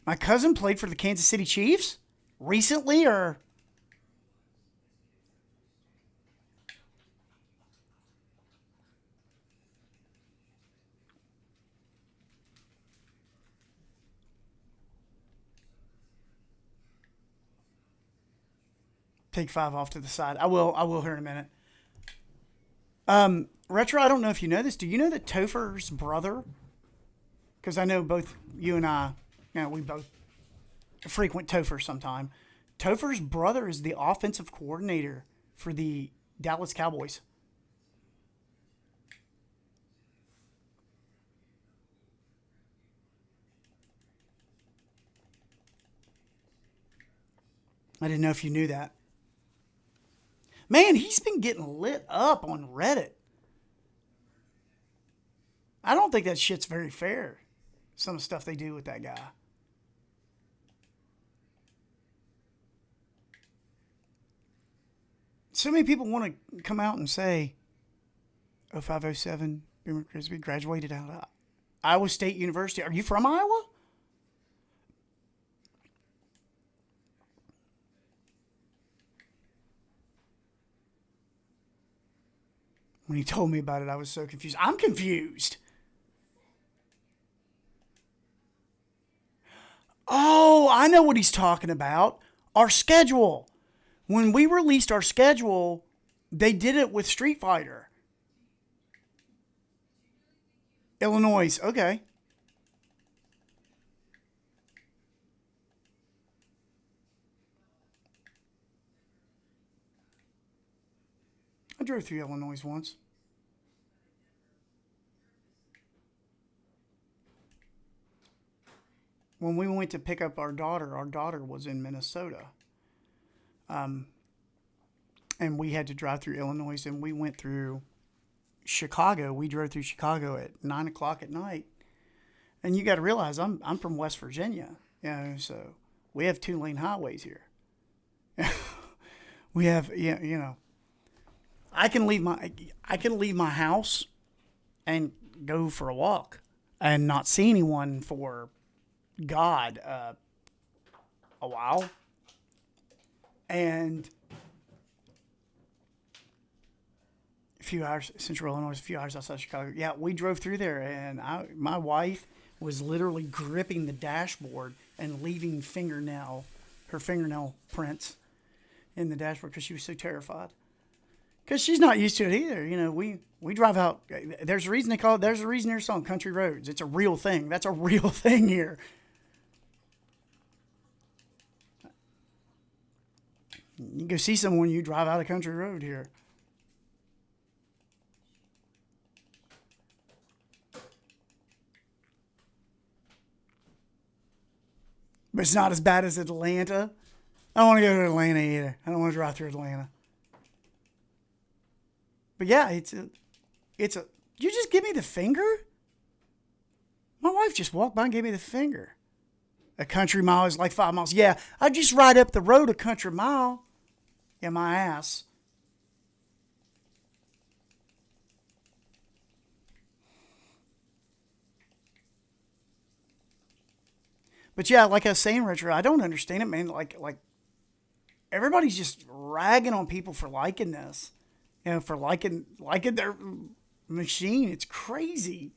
My cousin played for the Kansas City Chiefs recently, or take 5 off to the side. I will here in a minute. Retro, I don't know if you know this. Do you know that Topher's brother, because I know both you and I, we both frequent Topher sometime. Topher's brother is the offensive coordinator for the Dallas Cowboys. I didn't know if you knew that. Man, he's been getting lit up on Reddit. I don't think that shit's very fair. Some of the stuff they do with that guy. So many people want to come out and say, 0507, Boomer Crispy graduated out of Iowa State University. Are you from Iowa? When he told me about it, I was so confused. I'm confused. Oh, I know what he's talking about. Our schedule. When we released our schedule, they did it with Street Fighter. Illinois. Okay. I drove through Illinois once. When we went to pick up our daughter was in Minnesota. And we had to drive through Illinois, and we went through Chicago. We drove through Chicago at 9 o'clock at night. And you got to realize I'm from West Virginia, so we have 2-lane highways here. We have, I can leave my house and go for a walk and not see anyone for a while. And a few hours, Central Illinois, a few hours outside Chicago. Yeah, we drove through there, and my wife, was literally gripping the dashboard and leaving her fingernail prints in the dashboard because she was so terrified. Because she's not used to it either. You know, we drive out. There's a reason they call it. There's a reason there's on country roads. It's a real thing. That's a real thing here. You go see someone, you drive out a country road here. But it's not as bad as Atlanta. I don't want to go to Atlanta either. I don't want to drive through Atlanta. But yeah, it's a. You just give me the finger? My wife just walked by and gave me the finger. A country mile is like 5 miles. Yeah, I just ride up the road a country mile. Yeah, my ass. But yeah, like I was saying, Richard, I don't understand it, man. Like everybody's just ragging on people for liking this. You know, for liking their machine. It's crazy.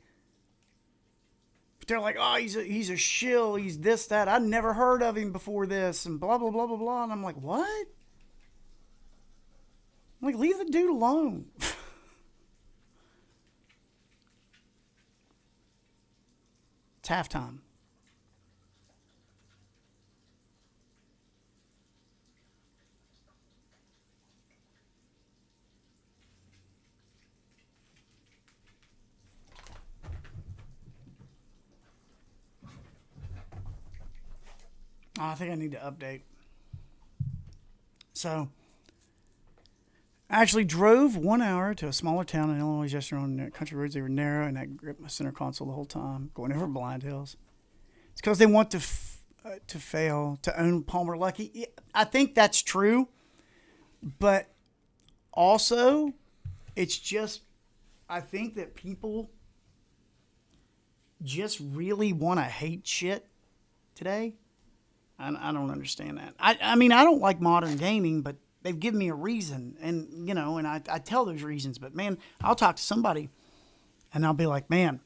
But they're like, oh, he's a shill. He's this, that. I never heard of him before this, and blah, blah, blah, blah, blah. And I'm like, what? I'm like, leave the dude alone. It's halftime. Oh, I think I need to update. So, I actually drove 1 hour to a smaller town in Illinois yesterday on country roads. They were narrow, and I gripped my center console the whole time, going over blind hills. It's because they want to fail, to own Palmer Luckey. I think that's true, but also, it's just, I think that people just really want to hate shit today. I don't understand that. I mean, I don't like modern gaming, but they've given me a reason. And, you know, and I tell those reasons. But, man, I'll talk to somebody, and I'll be like, man,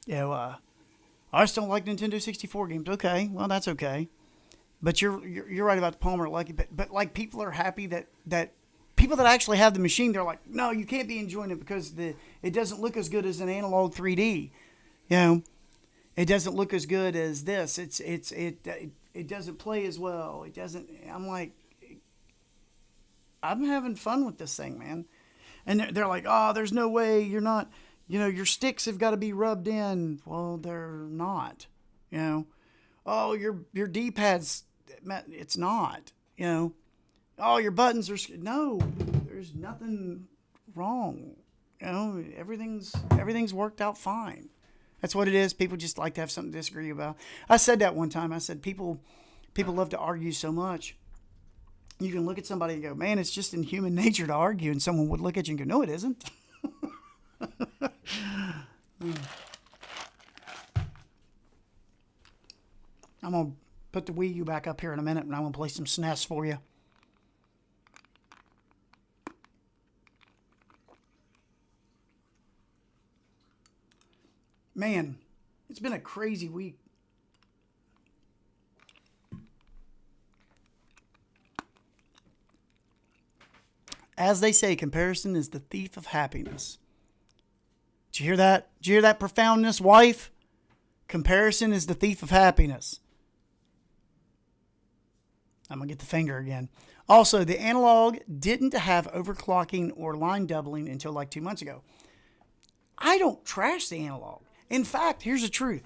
you know, I just don't like Nintendo 64 games. Okay, well, that's okay. But you're right about the Palmer Luckey. But like, people are happy that people that actually have the machine, they're like, no, you can't be enjoying it because it doesn't look as good as an analog 3D. You know, it doesn't look as good as this. It doesn't play as well. It doesn't. I'm like, I'm having fun with this thing, man. And they're like, oh, there's no way you're not. You know, your sticks have got to be rubbed in. Well, they're not. You know, oh, your D-pad's. It's not. You know, oh, your buttons are. No, there's nothing wrong. You know, everything's worked out fine. That's what it is. People just like to have something to disagree about. I said that one time. I said people love to argue so much. You can look at somebody and go, man, it's just in human nature to argue. And someone would look at you and go, no, it isn't. I'm going to put the Wii U back up here in a minute, and I'm going to play some SNES for you. Man, it's been a crazy week. As they say, comparison is the thief of happiness. Did you hear that? Did you hear that profoundness, wife? Comparison is the thief of happiness. I'm going to get the finger again. Also, the analog didn't have overclocking or line doubling until like 2 months ago. I don't trash the analog. In fact, here's the truth.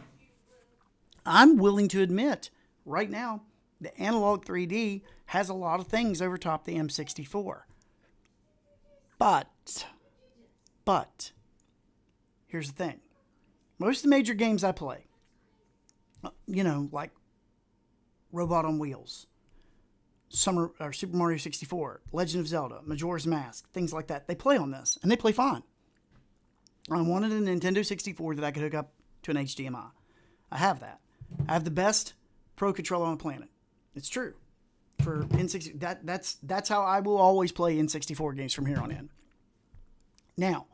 I'm willing to admit right now the analog 3D has a lot of things over top the M64. But, here's the thing. Most of the major games I play, you know, like Robot on Wheels, Super Mario 64, Legend of Zelda, Majora's Mask, things like that, they play on this, and they play fine. I wanted a Nintendo 64 that I could hook up to an HDMI. I have that. I have the best Pro controller on the planet. It's true. For N64, that's how I will always play N64 games from here on in. Now,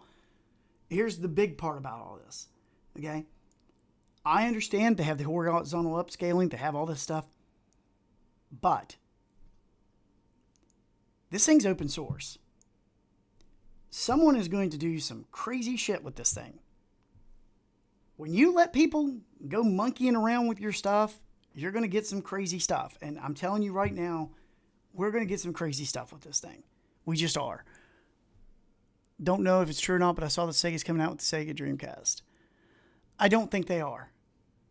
here's the big part about all this. Okay? I understand they have the horizontal upscaling, they have all this stuff, but this thing's open source. Someone is going to do some crazy shit with this thing. When you let people go monkeying around with your stuff, you're going to get some crazy stuff. And I'm telling you right now, we're going to get some crazy stuff with this thing. We just are. Don't know if it's true or not, but I saw that Sega's coming out with the Sega Dreamcast. I don't think they are.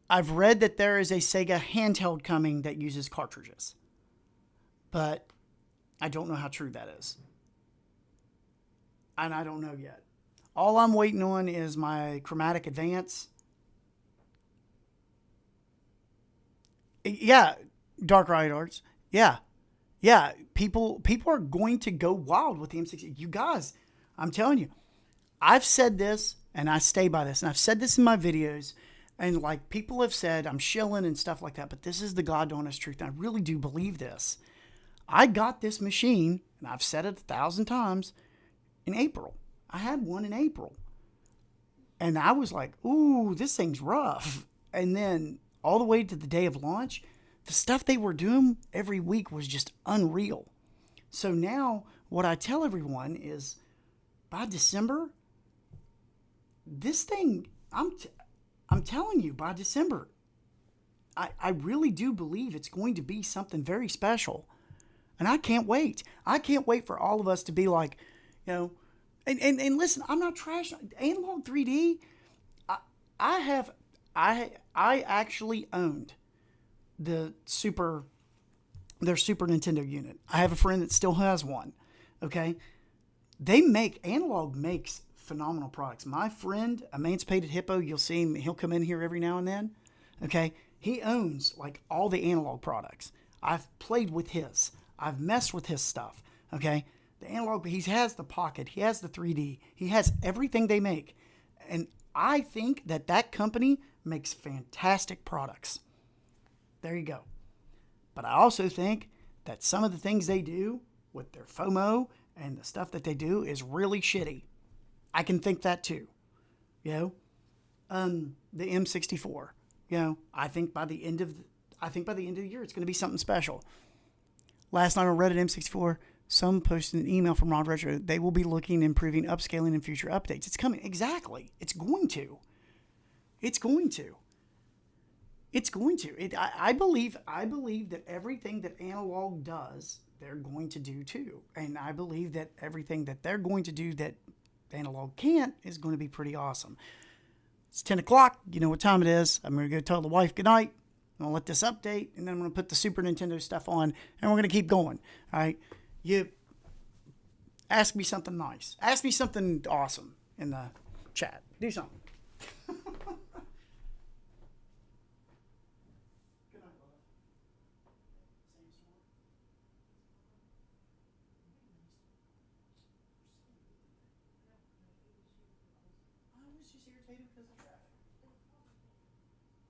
I've read that there is a Sega handheld coming that uses cartridges. But I don't know how true that is. And I don't know yet. All I'm waiting on is my Chromatic Advance. Yeah, Dark Riot Arts. Yeah. Yeah, people are going to go wild with the M60. You guys, I'm telling you, I've said this and I stay by this. And I've said this in my videos. And like people have said, I'm shilling and stuff like that. But this is the God honest truth. And I really do believe this. I got this machine, and I've said it 1,000 times, in April. I had one in April. And I was like, ooh, this thing's rough. And then all the way to the day of launch, the stuff they were doing every week was just unreal. So now what I tell everyone is by December, this thing, I'm telling you, by December, I really do believe it's going to be something very special. And I can't wait. I can't wait for all of us to be like, you know, and listen, I'm not trashing analog 3D. I actually owned their Super Nintendo unit. I have a friend that still has one. Okay, Analog makes phenomenal products. My friend, Emancipated Hippo, you'll see him. He'll come in here every now and then. Okay, he owns like all the Analog products. I've played with his. I've messed with his stuff. Okay, the Analog. He has the Pocket. He has the 3D. He has everything they make, and I think that company makes fantastic products. There you go. But I also think that some of the things they do with their FOMO and the stuff that they do is really shitty. I can think that too. You know, the M64. You know, I think by the end of the year, it's going to be something special. Last night on Reddit M64, some posted an email from Rod Retro. They will be looking at improving upscaling in future updates. It's coming. Exactly. It's going to. It's going to. It's going to. I believe that everything that Analog does, they're going to do too. And I believe that everything that they're going to do that Analog can't is going to be pretty awesome. It's 10 o'clock. You know what time it is. I'm going to go tell the wife goodnight. I'm going to let this update, and then I'm going to put the Super Nintendo stuff on, and we're going to keep going. All right? You ask me something nice. Ask me something awesome in the chat. Do something.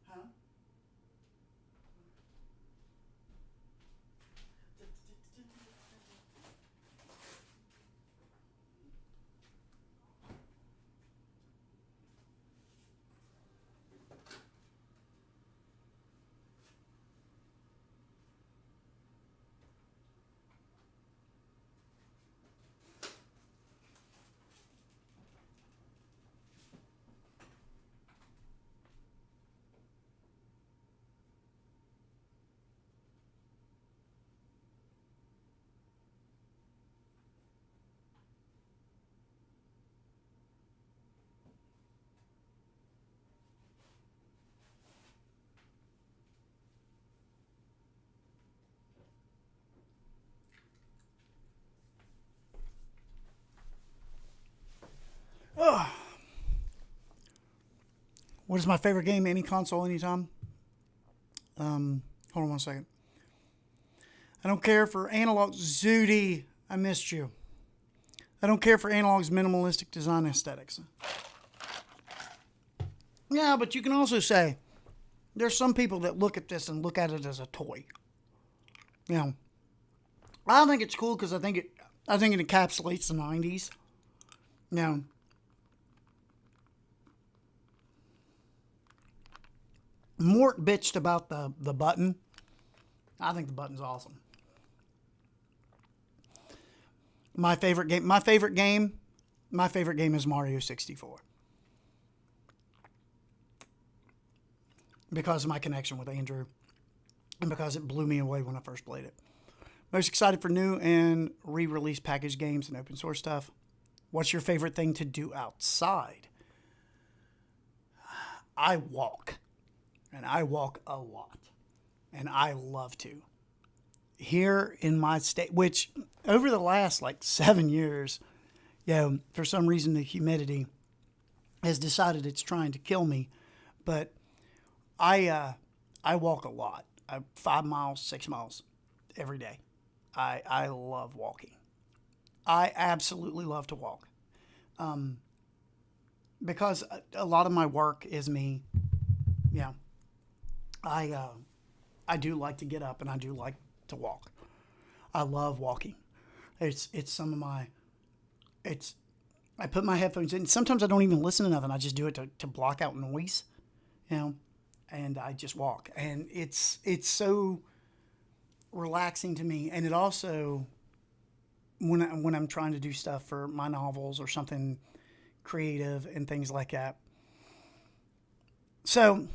Huh? Oh. What is my favorite game? Any console, anytime? Hold on one second. I don't care for Analog. Zooty, I missed you. I don't care for Analog's minimalistic design aesthetics. Yeah, but you can also say there's some people that look at this and look at it as a toy. You know, I think it's cool because I think it encapsulates the 90s. You know, Mort bitched about the button. I think the button's awesome. My favorite game is Mario 64. Because of my connection with Andrew and because it blew me away when I first played it. Most excited for new and re-release packaged games and open source stuff. What's your favorite thing to do outside? I walk. And I walk a lot. And I love to. Here in my state, which over the last 7 years, for some reason the humidity has decided it's trying to kill me. But I walk a lot. 5 miles, 6 miles every day. I love walking. I absolutely love to walk. Because a lot of my work is me. Yeah. I do like to get up and I do like to walk. I love walking. It's some of my, I put my headphones in. Sometimes I don't even listen to nothing. I just do it to block out noise, and I just walk. And it's so relaxing to me. And it also, when I'm trying to do stuff for my novels or something creative and things like that. So,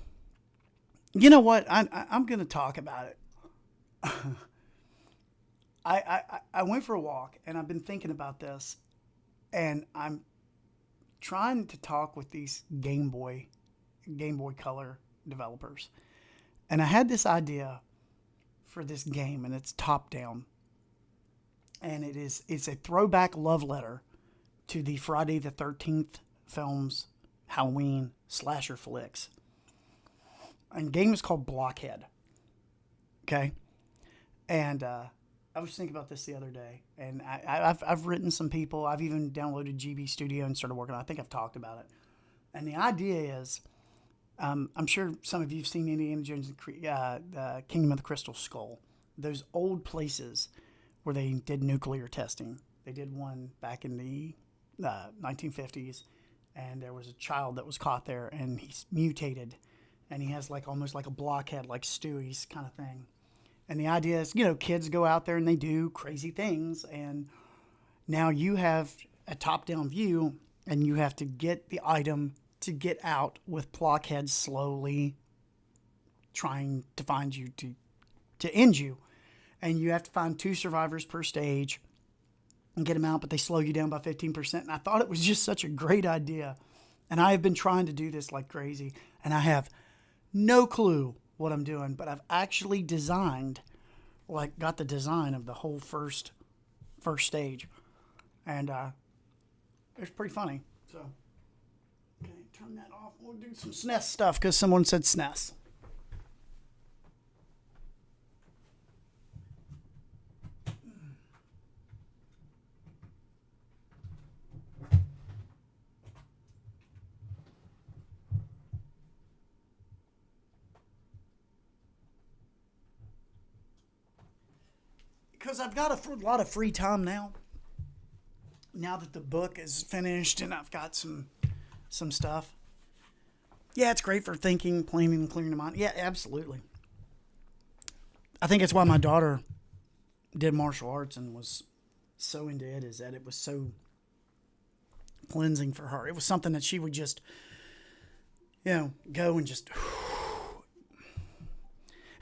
you know what? I'm going to talk about it. I went for a walk and I've been thinking about this, and I'm trying to talk with these Game Boy Color developers. And I had this idea for this game, and it's top down. And it's a throwback love letter to the Friday the 13th films, Halloween slasher flicks. And the game is called Blockhead. Okay? And I was thinking about this the other day, and I've written some people. I've even downloaded GB Studio and started working on it. I think I've talked about it. And the idea is, I'm sure some of you have seen Indiana Jones and the Kingdom of the Crystal Skull. Those old places where they did nuclear testing. They did one back in the 1950s, and there was a child that was caught there, and he's mutated, and he has almost like a blockhead, like Stewie's kind of thing. And the idea is, kids go out there and they do crazy things, and now you have a top-down view, and you have to get the item to get out with blockheads slowly trying to find you to end you. And you have to find 2 survivors per stage and get them out, but they slow you down by 15%. And I thought it was just such a great idea. And I have been trying to do this like crazy, and I have no clue what I'm doing, but I've actually designed, got the design of the whole first stage. And it's pretty funny. So, okay, turn that off. We'll do some SNES stuff because someone said SNES. Because I've got a lot of free time now. Now that the book is finished and I've got some stuff. Yeah, it's great for thinking, planning, and clearing the mind. Yeah, absolutely. I think it's why my daughter did martial arts and was so into it, is that it was so cleansing for her. It was something that she would just, go and just,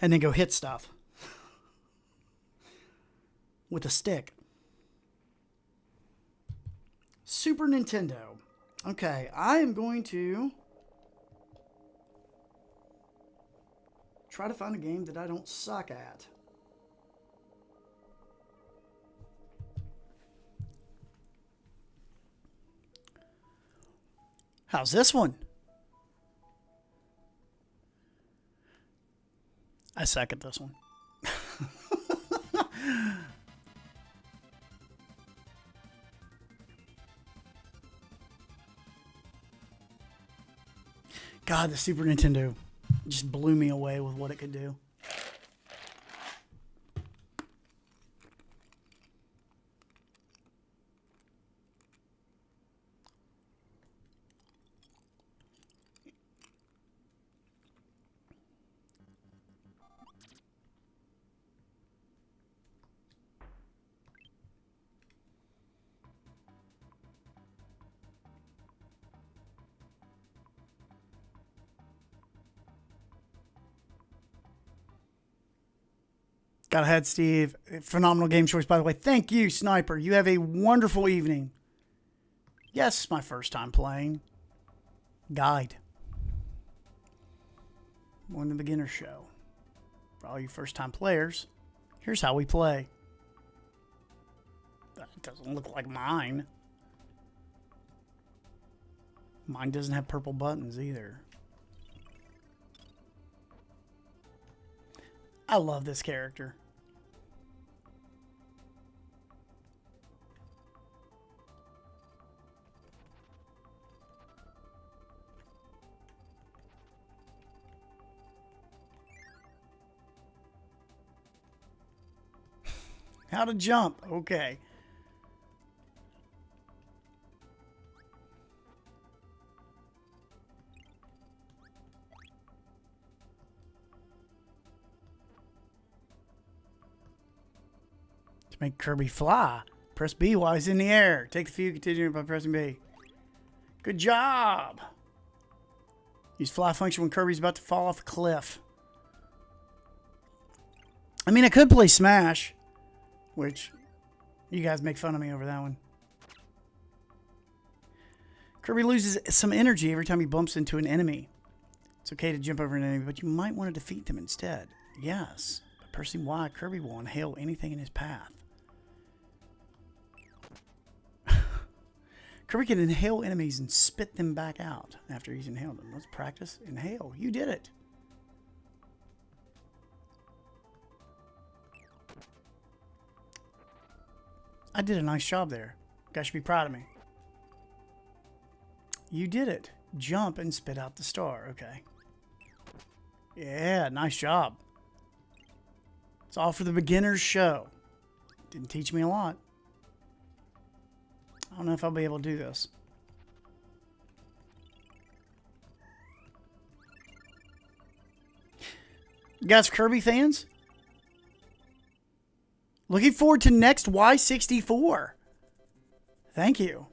and then go hit stuff with a stick. Super Nintendo. Okay, I am going to try to find a game that I don't suck at. How's this one? I suck at this one. God, the Super Nintendo just blew me away with what it could do. Got ahead, Steve. Phenomenal game choice, by the way. Thank you, Sniper. You have a wonderful evening. Yes, my first time playing. Guide. On the beginner show. For all you first time players, here's how we play. That doesn't look like mine. Mine doesn't have purple buttons either. I love this character. How to jump. Okay. To make Kirby fly, press B while he's in the air. Take the view, continue by pressing B. Good job. Use fly function when Kirby's about to fall off a cliff. I mean, I could play Smash, which you guys make fun of me over that one. Kirby loses some energy every time he bumps into an enemy. It's okay to jump over an enemy, but you might want to defeat them instead. Yes, by pressing Y, Kirby will inhale anything in his path. Kirby can inhale enemies and spit them back out after he's inhaled them. Let's practice. Inhale. You did it. I did a nice job there. You guys should be proud of me. You did it. Jump and spit out the star. Okay. Yeah, nice job. It's all for the beginner's show. Didn't teach me a lot. I don't know if I'll be able to do this. You guys Kirby fans? Looking forward to next Y64. Thank you.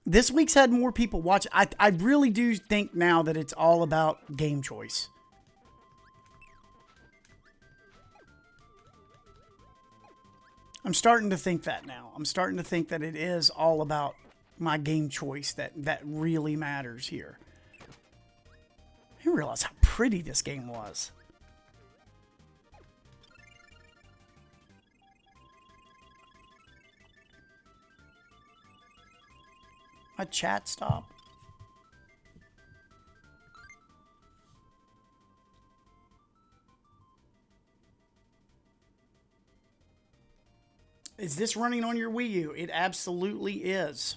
This week's had more people watch. I really do think now that it's all about game choice. I'm starting to think that now. I'm starting to think that it is all about my game choice that really matters here. I didn't realize how pretty this game was. My chat stop. Is this running on your Wii U? It absolutely is.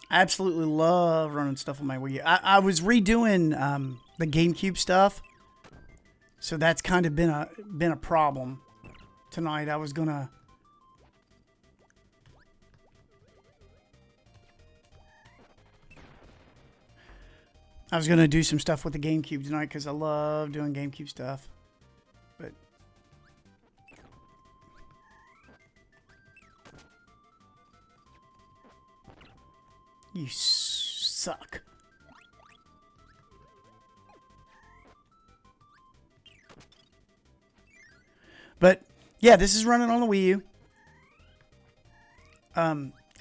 I absolutely love running stuff on my Wii U. I was redoing the GameCube stuff, so that's kind of been a problem. Tonight I was gonna do some stuff with the GameCube tonight because I love doing GameCube stuff. But you suck. But yeah, this is running on the Wii U.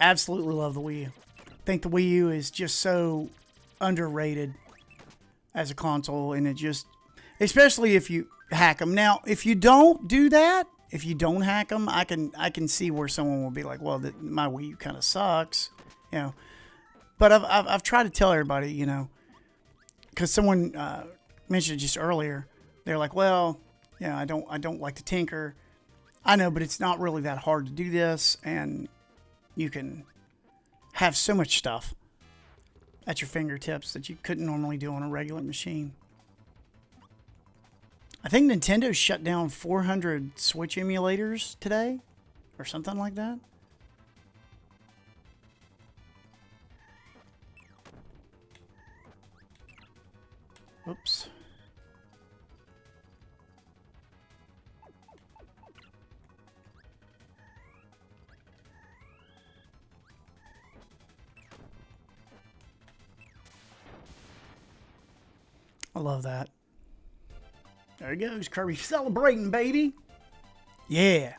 Absolutely love the Wii U. I think the Wii U is just so underrated as a console, and it just, especially if you hack them. Now, if you don't do that, if you don't hack them, I can see where someone will be like, well, my Wii U kind of sucks, you know. But I've tried to tell everybody, you know, because someone mentioned just earlier, they're like, well, yeah, I don't like to tinker. I know, but it's not really that hard to do this, and you can have so much stuff at your fingertips that you couldn't normally do on a regular machine. I think Nintendo shut down 400 Switch emulators today, or something like that. Oops. I love that. There he goes, Kirby celebrating, baby. Yeah.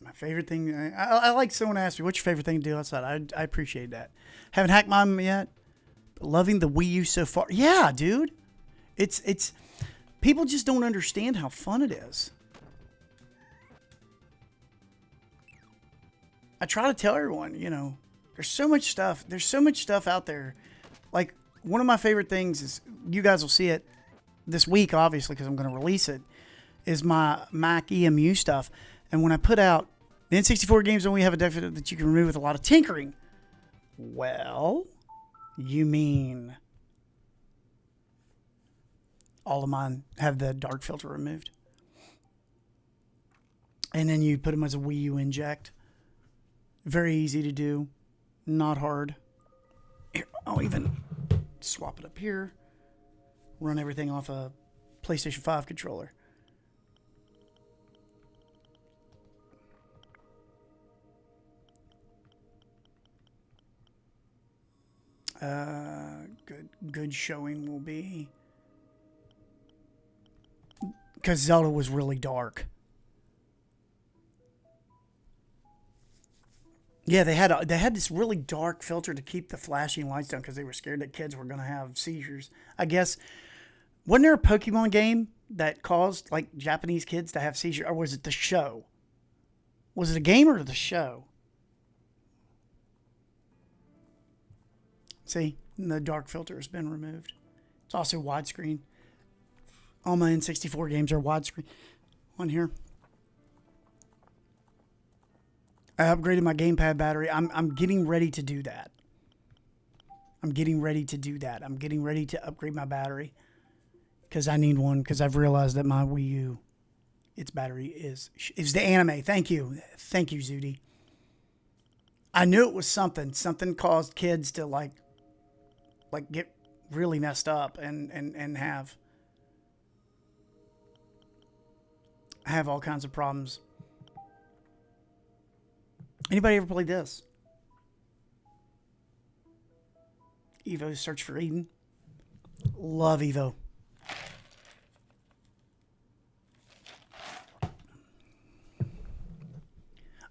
My favorite thing, I like someone asked me, what's your favorite thing to do outside? I appreciate that. Haven't hacked mine yet. But loving the Wii U so far. Yeah, dude. It's people just don't understand how fun it is. I try to tell everyone, you know, there's so much stuff. There's so much stuff out there. Like, one of my favorite things is, you guys will see it this week, obviously, because I'm going to release it, is my Mac EMU stuff. And when I put out the N64 games, only have a deficit that you can remove with a lot of tinkering. Well, you mean all of mine have the dark filter removed. And then you put them as a Wii U inject. Very easy to do. Not hard. Here, I'll even swap it up here. Run everything off a PlayStation 5 controller. Good showing will be, because Zelda was really dark. Yeah, they had this really dark filter to keep the flashing lights down because they were scared that kids were going to have seizures. I guess, wasn't there a Pokemon game that caused like Japanese kids to have seizures, or was it the show? Was it a game or the show? See, the dark filter has been removed. It's also widescreen. All my N64 games are widescreen on here. I upgraded my gamepad battery. I'm getting ready to do that. I'm getting ready to upgrade my battery because I need one, because I've realized that my Wii U, its battery is the anime. Thank you, Zudi. I knew it was something. Something caused kids to like get really messed up and have all kinds of problems. Anybody ever played this? Evo Search for Eden. Love Evo.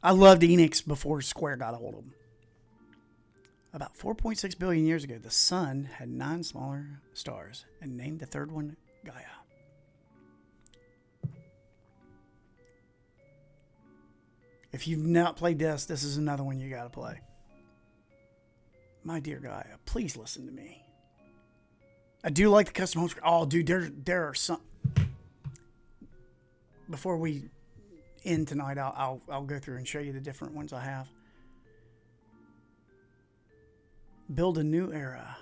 I loved Enix before Square got a hold of them. About 4.6 billion years ago, the sun had 9 smaller stars and named the third one Gaia. If you've not played this is another one you got to play. My dear Gaia, please listen to me. I do like the custom home screen. Oh, dude, there are some. Before we end tonight, I'll go through and show you the different ones I have. Build a new era.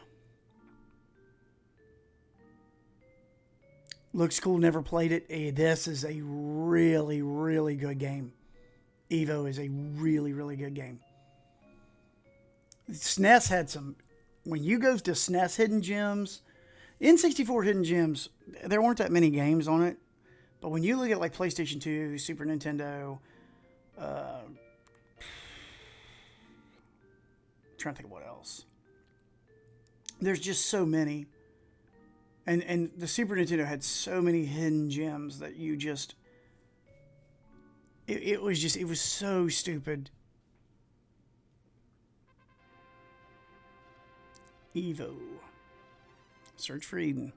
Looks cool. Never played it. This is a really, really good game. Evo is a really, really good game. SNES had some. When you go to SNES Hidden Gems, N64 Hidden Gems, there weren't that many games on it. But when you look at like PlayStation 2, Super Nintendo, trying to think of what else. There's just so many. And the Super Nintendo had so many hidden gems that you just... It was so stupid. Evo. Search for Eden.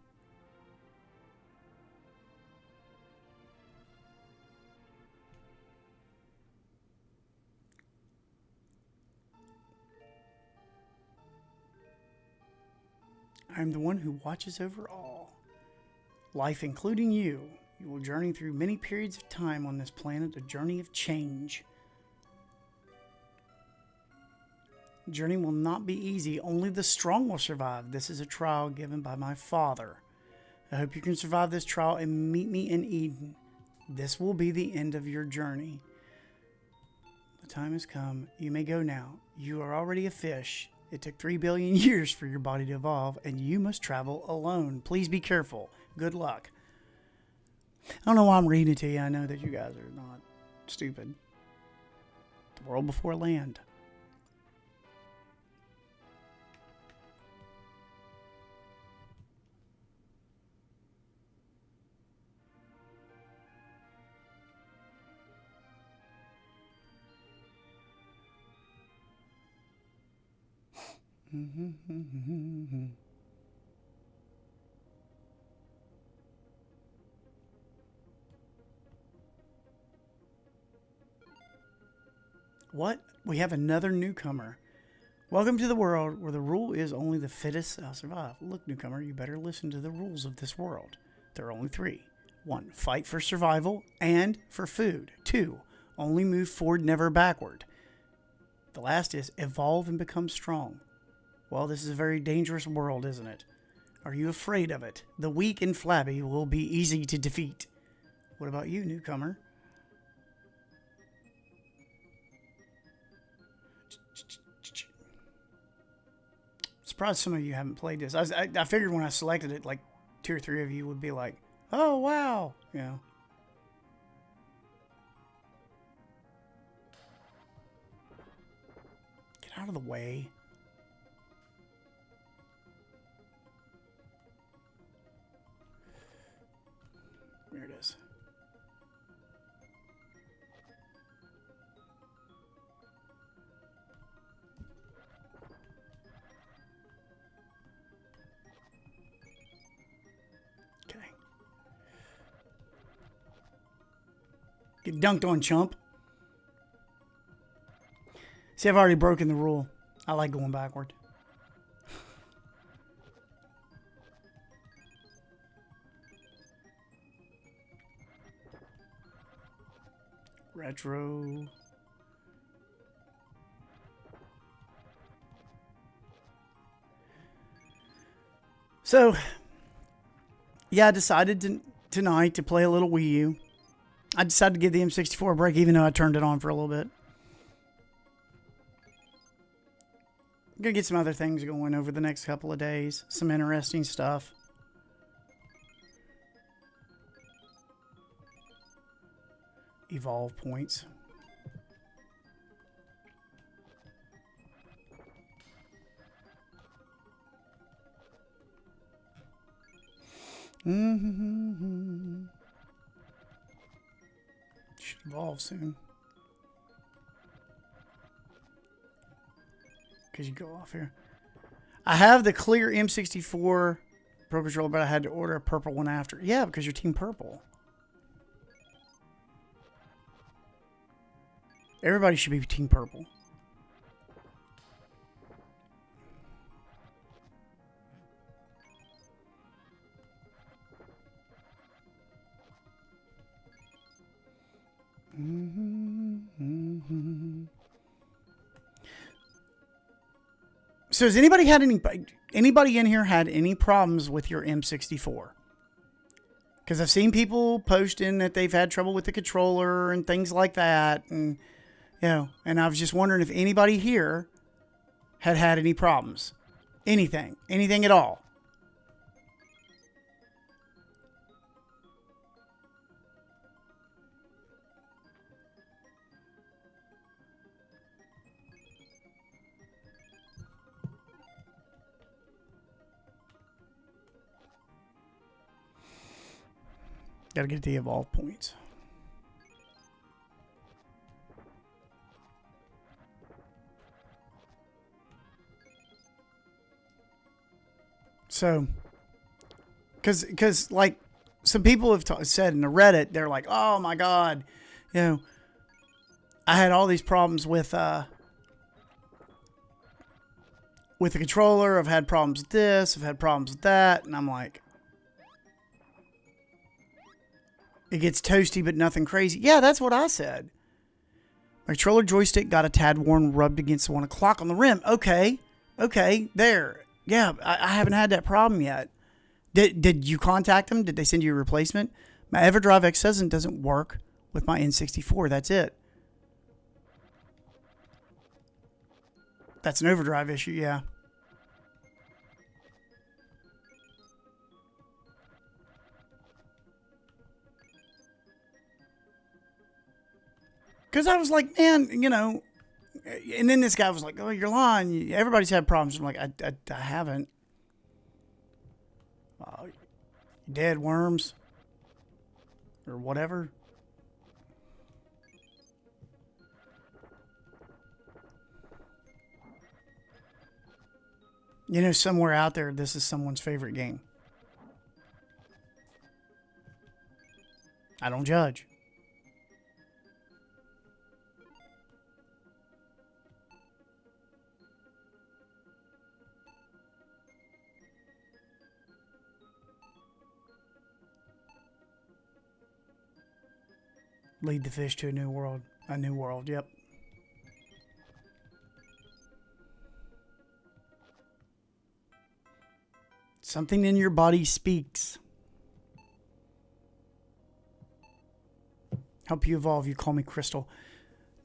I am the one who watches over all. Life, including you. You will journey through many periods of time on this planet, a journey of change. The journey will not be easy. Only the strong will survive. This is a trial given by my Father. I hope you can survive this trial and meet me in Eden. This will be the end of your journey. The time has come. You may go now. You are already a fish. It took 3 billion years for your body to evolve, and you must travel alone. Please be careful. Good luck. I don't know why I'm reading it to you. I know that you guys are not stupid. The world before land. What? We have another newcomer. Welcome to the world where the rule is only the fittest shall survive. Look, newcomer, you better listen to the rules of this world. There are only 3. 1. Fight for survival and for food. 2. Only move forward, never backward. The last is evolve and become strong. Well, this is a very dangerous world, isn't it? Are you afraid of it? The weak and flabby will be easy to defeat. What about you, newcomer? Surprised some of you haven't played this. I figured when I selected it, like 2 or 3 of you would be like, "Oh wow," you know. Get out of the way. There it is. Get dunked on, chump. See, I've already broken the rule. I like going backward. Retro. So, yeah, I decided tonight to play a little Wii U. I decided to give the M64 a break, even though I turned it on for a little bit. I'm going to get some other things going over the next couple of days. Some interesting stuff. Evolve points. Should evolve soon. Because you go off here. I have the clear M64 Pro Controller, but I had to order a purple one after. Yeah, because you're Team Purple. Everybody should be Team Purple. So has anybody in here had any problems with your M64? Because I've seen people posting that they've had trouble with the controller and things like that, and and I was just wondering if anybody here had any problems, anything at all. Gotta get the evolve points. So, because like some people have said in the Reddit, they're like, "Oh my God, I had all these problems with the controller. I've had problems with this. I've had problems with that," and I'm like, it gets toasty, but nothing crazy. Yeah, that's what I said. My controller joystick got a tad worn, rubbed against the 1 o'clock on the rim. Okay, there. Yeah, I haven't had that problem yet. Did you contact them? Did they send you a replacement? My EverDrive X7 doesn't work with my N64. That's it. That's an overdrive issue, yeah. Because I was like, man, and then this guy was like, "Oh, you're lying. Everybody's had problems." I'm like, I haven't. Dead worms or whatever. You know, somewhere out there, this is someone's favorite game. I don't judge. Lead the fish to a new world. A new world, yep. Something in your body speaks. Help you evolve. You call me Crystal.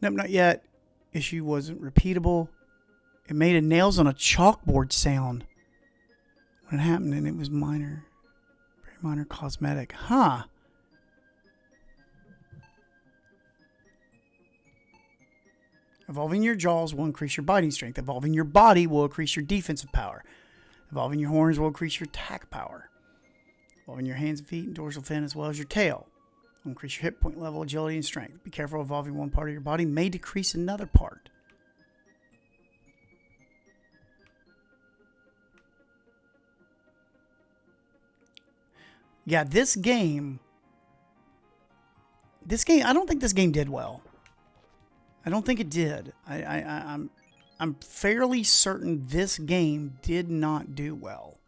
Nope, not yet. Issue wasn't repeatable. It made a nails on a chalkboard sound when it happened, and it was minor. Very minor cosmetic. Huh. Evolving your jaws will increase your biting strength. Evolving your body will increase your defensive power. Evolving your horns will increase your attack power. Evolving your hands and feet and dorsal fin as well as your tail will increase your hit point level, agility, and strength. Be careful, evolving one part of your body may decrease another part. Yeah, this game, I don't think this game did well. I don't think it did. I'm fairly certain this game did not do well.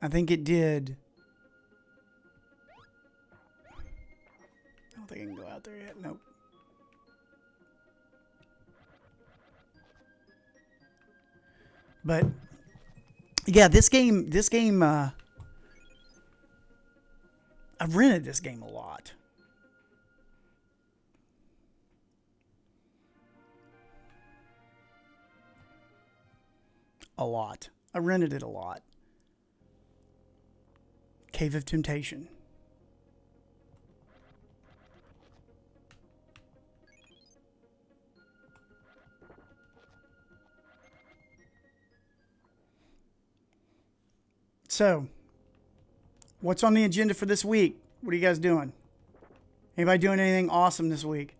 I think it did. I don't think I can go out there yet. Nope. But yeah, this game, I've rented this game a lot. A lot. I rented it a lot. Cave of Temptation. So, what's on the agenda for this week? What are you guys doing? Anybody doing anything awesome this week?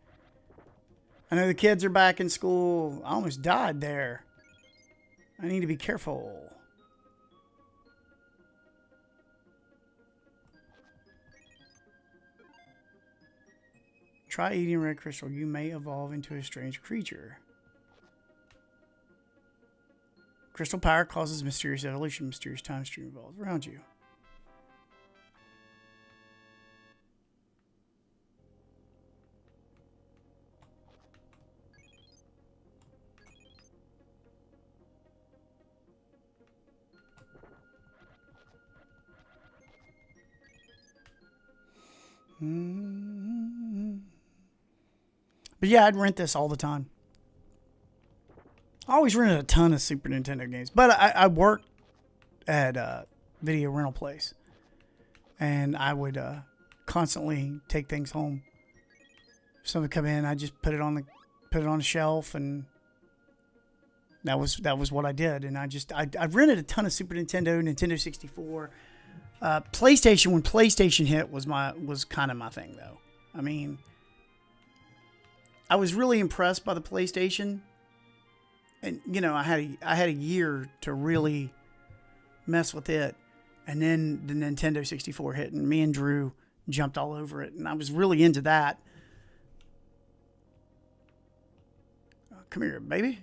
I know the kids are back in school. I almost died there. I need to be careful. Try eating red crystal. You may evolve into a strange creature. Crystal power causes mysterious evolution. Mysterious time stream evolves around you. But yeah, I'd rent this all the time. I always rented a ton of Super Nintendo games, but I worked at a video rental place, and I would constantly take things home. If someone come in, I just put it on the shelf, and that was what I did. And I rented a ton of Super Nintendo, Nintendo 64, PlayStation. When PlayStation hit was kind of my thing, though. I mean, I was really impressed by the PlayStation. And, you know, I had a year to really mess with it. And then the Nintendo 64 hit, and me and Drew jumped all over it. And I was really into that. Come here, baby.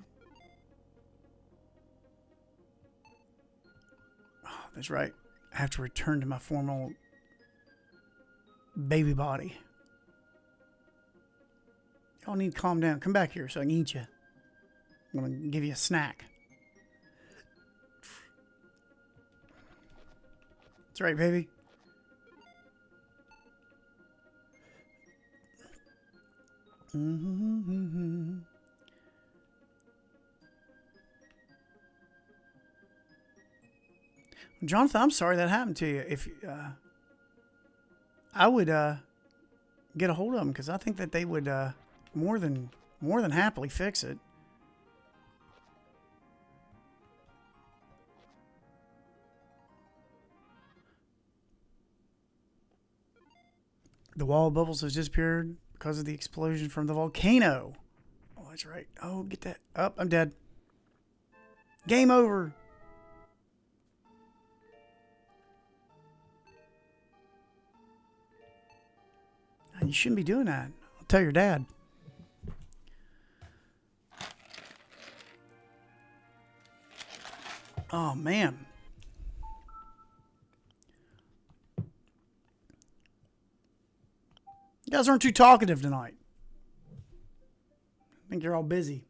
Oh, that's right. I have to return to my formal baby body. Y'all need to calm down. Come back here so I can eat you. I'm going to give you a snack. That's right, baby. Jonathan, I'm sorry that happened to you. If I would get a hold of them, because I think that they would more than happily fix it. The wall of bubbles has disappeared because of the explosion from the volcano. Oh, that's right. Oh, get that. Oh, I'm dead. Game over. You shouldn't be doing that. I'll tell your dad. Oh, man. You guys aren't too talkative tonight. I think you're all busy.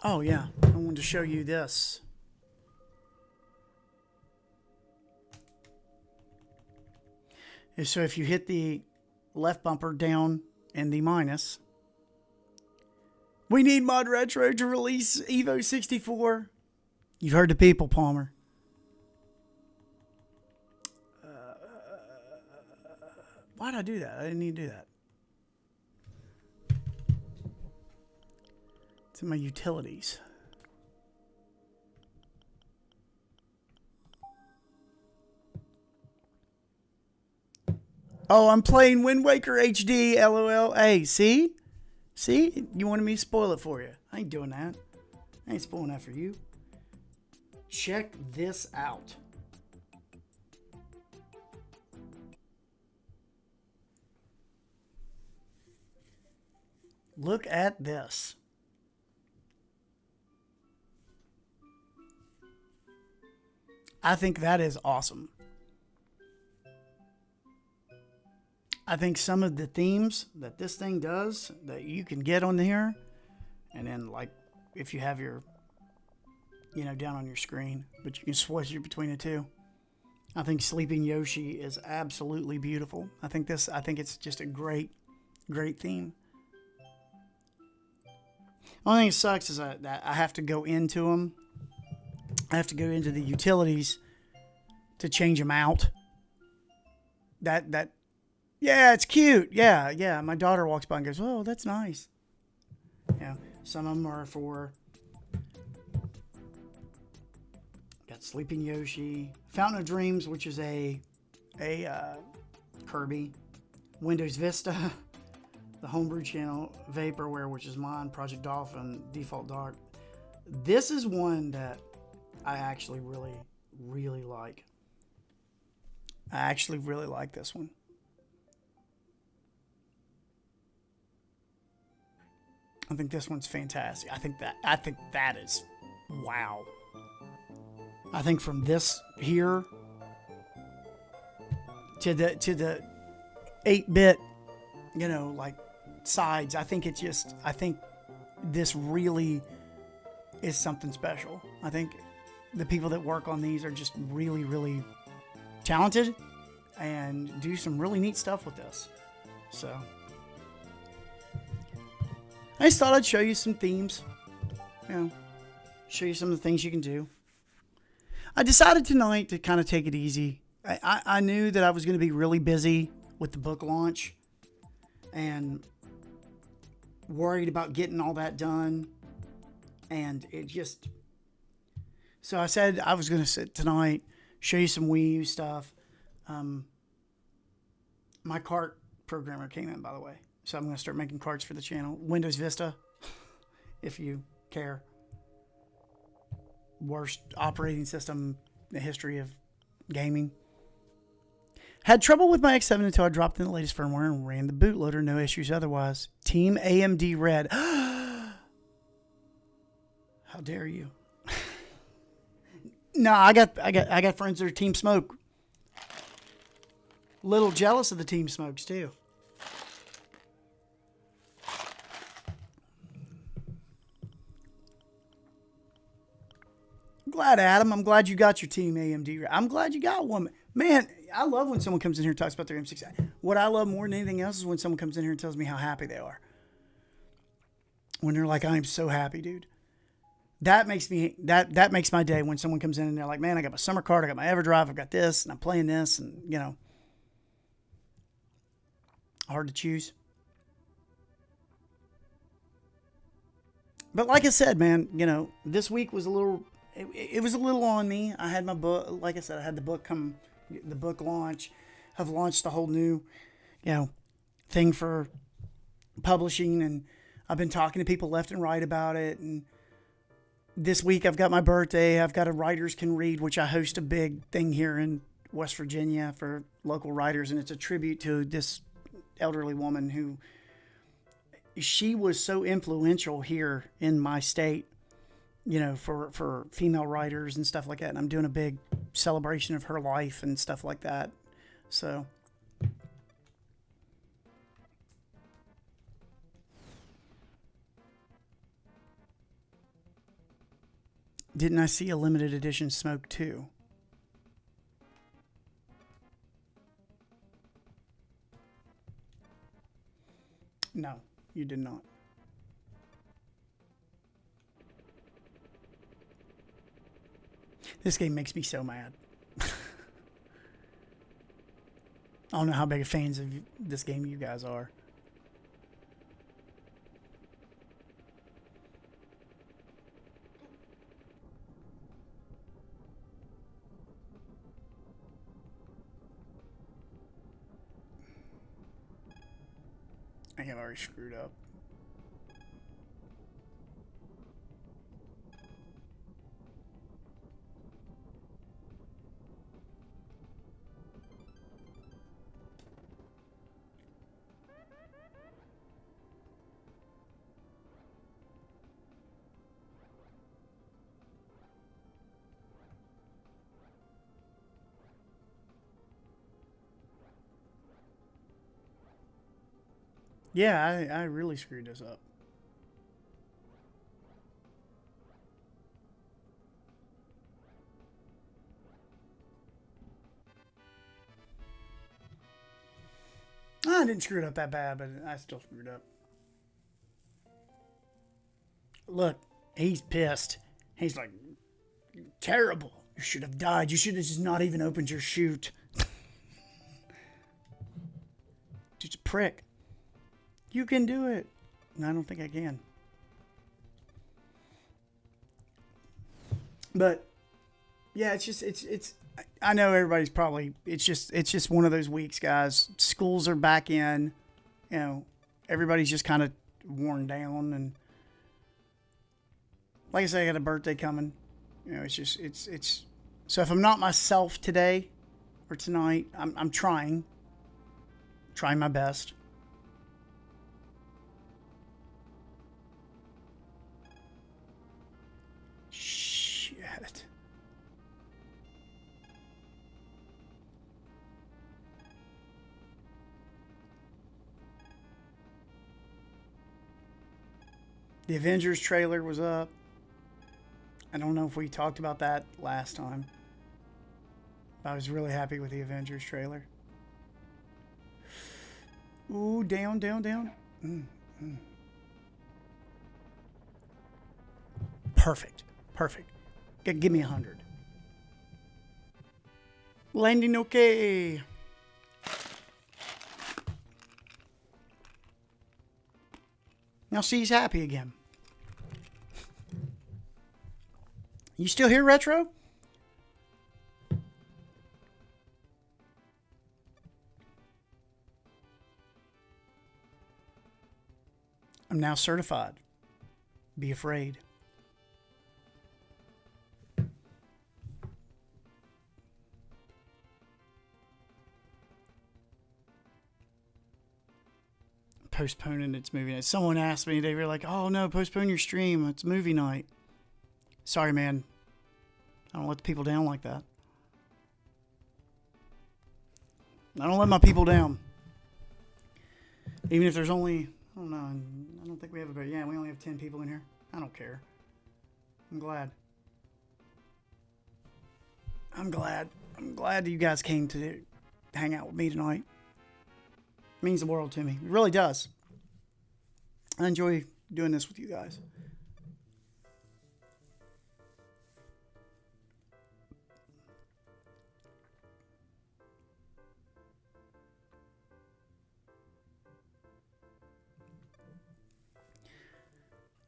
Oh, yeah. I wanted to show you this. So if you hit the left bumper down in the minus, we need Mod Retro to release Evo 64. You've heard the people, Palmer. Why did I do that? I didn't need to do that. It's in my utilities. Oh, I'm playing Wind Waker HD, LOL. Hey, see? See? You wanted me to spoil it for you. I ain't doing that. I ain't spoiling that for you. Check this out. Look at this. I think that is awesome. I think some of the themes that this thing does that you can get on here, and then like if you have your, you know, down on your screen, but you can switch it between the two. I think Sleeping Yoshi is absolutely beautiful. I think it's just a great theme. Only thing that sucks is that I have to go into them. I have to go into the utilities to change them out. Yeah, it's cute. Yeah. My daughter walks by and goes, "Oh, that's nice." Yeah, some of them are for. Got Sleeping Yoshi, Fountain of Dreams, which is a Kirby, Windows Vista, the Homebrew Channel, Vaporware, which is mine, Project Dolphin, Default Dark. This is one that I actually really like. I actually really like this one. I think this one's fantastic. I think that is wow. I think from this here to the 8-bit, you know, like sides, I think this really is something special. I think the people that work on these are just really talented and do some really neat stuff with this. So I just thought I'd show you some themes, you know, show you some of the things you can do. I decided tonight to kind of take it easy. I knew that I was going to be really busy with the book launch and worried about getting all that done. And it just... So I said I was going to sit tonight, show you some Wii U stuff. My cart programmer came in, by the way. So I'm going to start making carts for the channel. Windows Vista, if you care. Worst operating system in the history of gaming. Had trouble with my X7 until I dropped in the latest firmware and ran the bootloader. No issues otherwise. Team AMD Red. How dare you? No, I got friends that are Team Smoke. Little jealous of the Team Smokes too. Glad, Adam. I'm glad you got your Team AMD. I'm glad you got one. Man, I love when someone comes in here and talks about their M6. What I love more than anything else is when someone comes in here and tells me how happy they are. When they're like, "I'm so happy, dude." That makes me that makes my day when someone comes in and they're like, "Man, I got my summer card, I got my EverDrive, I've got this, and I'm playing this," and you know, hard to choose. But like I said, man, you know, this week was a little. It was a little on me. I had my book, like I said, I had the book come the book launch, have launched a whole new, thing for publishing, and I've been talking to people left and right about it. And this week I've got my birthday. I've got a Writers Can Read, which I host a big thing here in West Virginia for local writers, and it's a tribute to this elderly woman who she was so influential here in my state, for female writers and stuff like that. And I'm doing a big celebration of her life and stuff like that. So didn't I see a limited edition smoke too? No, you did not. This game makes me so mad. I don't know how big of fans of this game you guys are. I think I've already screwed up. Yeah, I really screwed this up. I didn't screw it up that bad, but I still screwed up. Look, he's pissed. He's like, terrible. You should have died. You should have just not even opened your chute. Just a prick. You can do it. And I don't think I can. But yeah, it's I know everybody's probably it's just one of those weeks, guys. Schools are back in, everybody's just kind of worn down, and like I say, I got a birthday coming. It's so if I'm not myself today or tonight, I'm trying my best. Shit. The Avengers trailer was up. I don't know if we talked about that last time. I was really happy with the Avengers trailer. Ooh, down. Perfect. Give me 100. Landing okay. Now see, he's happy again. You still here, Retro? I'm now certified. Be afraid. Postponing its movie night. Someone asked me, they were like, oh no, postpone your stream. It's movie night. Sorry, man. I don't let the people down like that. I don't let my people down. Even if there's only, I don't know, I don't think we have we only have 10 people in here. I don't care. I'm glad. I'm glad that you guys came to hang out with me tonight. It means the world to me. It really does. I enjoy doing this with you guys.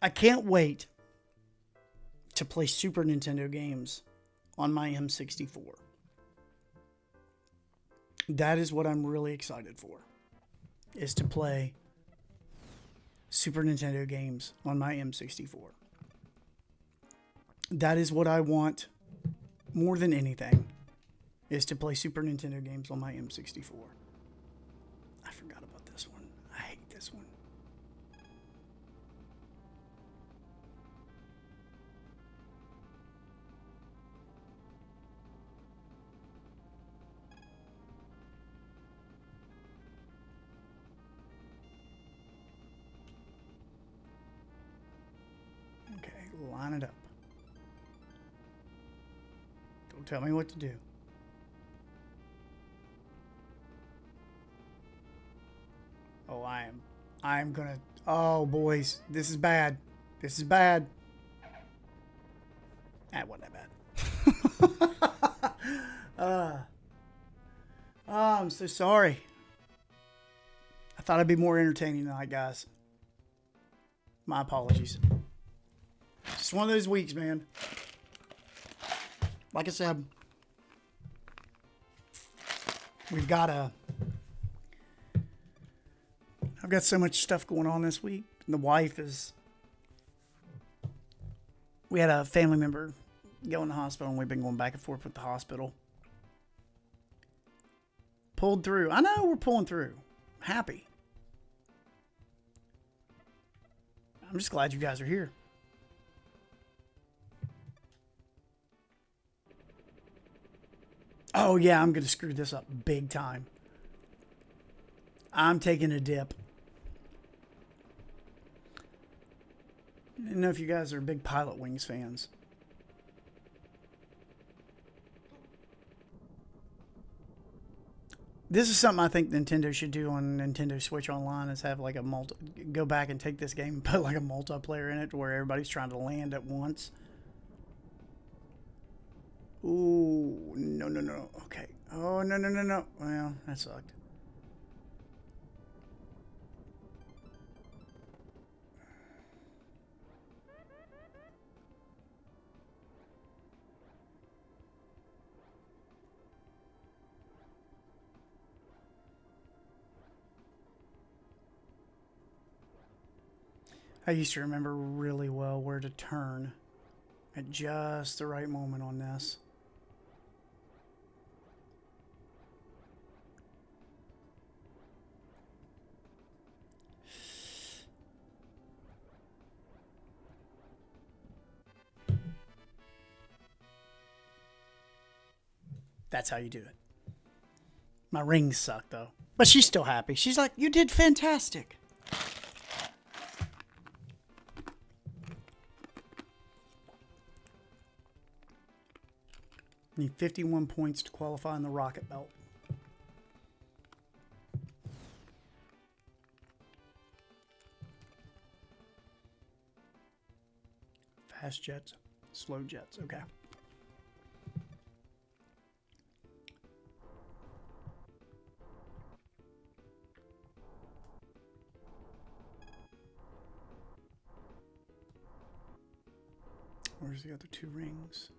I can't wait to play Super Nintendo games on my M64. That is what I'm really excited for, is to play Super Nintendo games on my M64. That is what I want more than anything, is to play Super Nintendo games on my M64. I forgot about this one. I hate this one. Okay, line it up. Don't tell me what to do. Oh, I am gonna, oh boys, this is bad. This is bad. That wasn't that bad. I'm so sorry. I thought I'd be more entertaining tonight, guys. My apologies. Just one of those weeks, man. Like I said, I've got so much stuff going on this week. The wife is, we had a family member go in the hospital, and we've been going back and forth with the hospital. Pulled through. I know we're pulling through. Happy. I'm just glad you guys are here. Oh yeah, I'm going to screw this up big time. I'm taking a dip. I don't know if you guys are big Pilot Wings fans. This is something I think Nintendo should do on Nintendo Switch Online, is have like a go back and take this game and put like a multiplayer in it where everybody's trying to land at once. Ooh, no. Okay. Oh, no. Well, that sucked. I used to remember really well where to turn at just the right moment on this. That's how you do it. My rings suck, though. But she's still happy. She's like, you did fantastic. Need 51 points to qualify in the Rocket Belt. Fast jets, slow jets, okay. Where's the other two rings?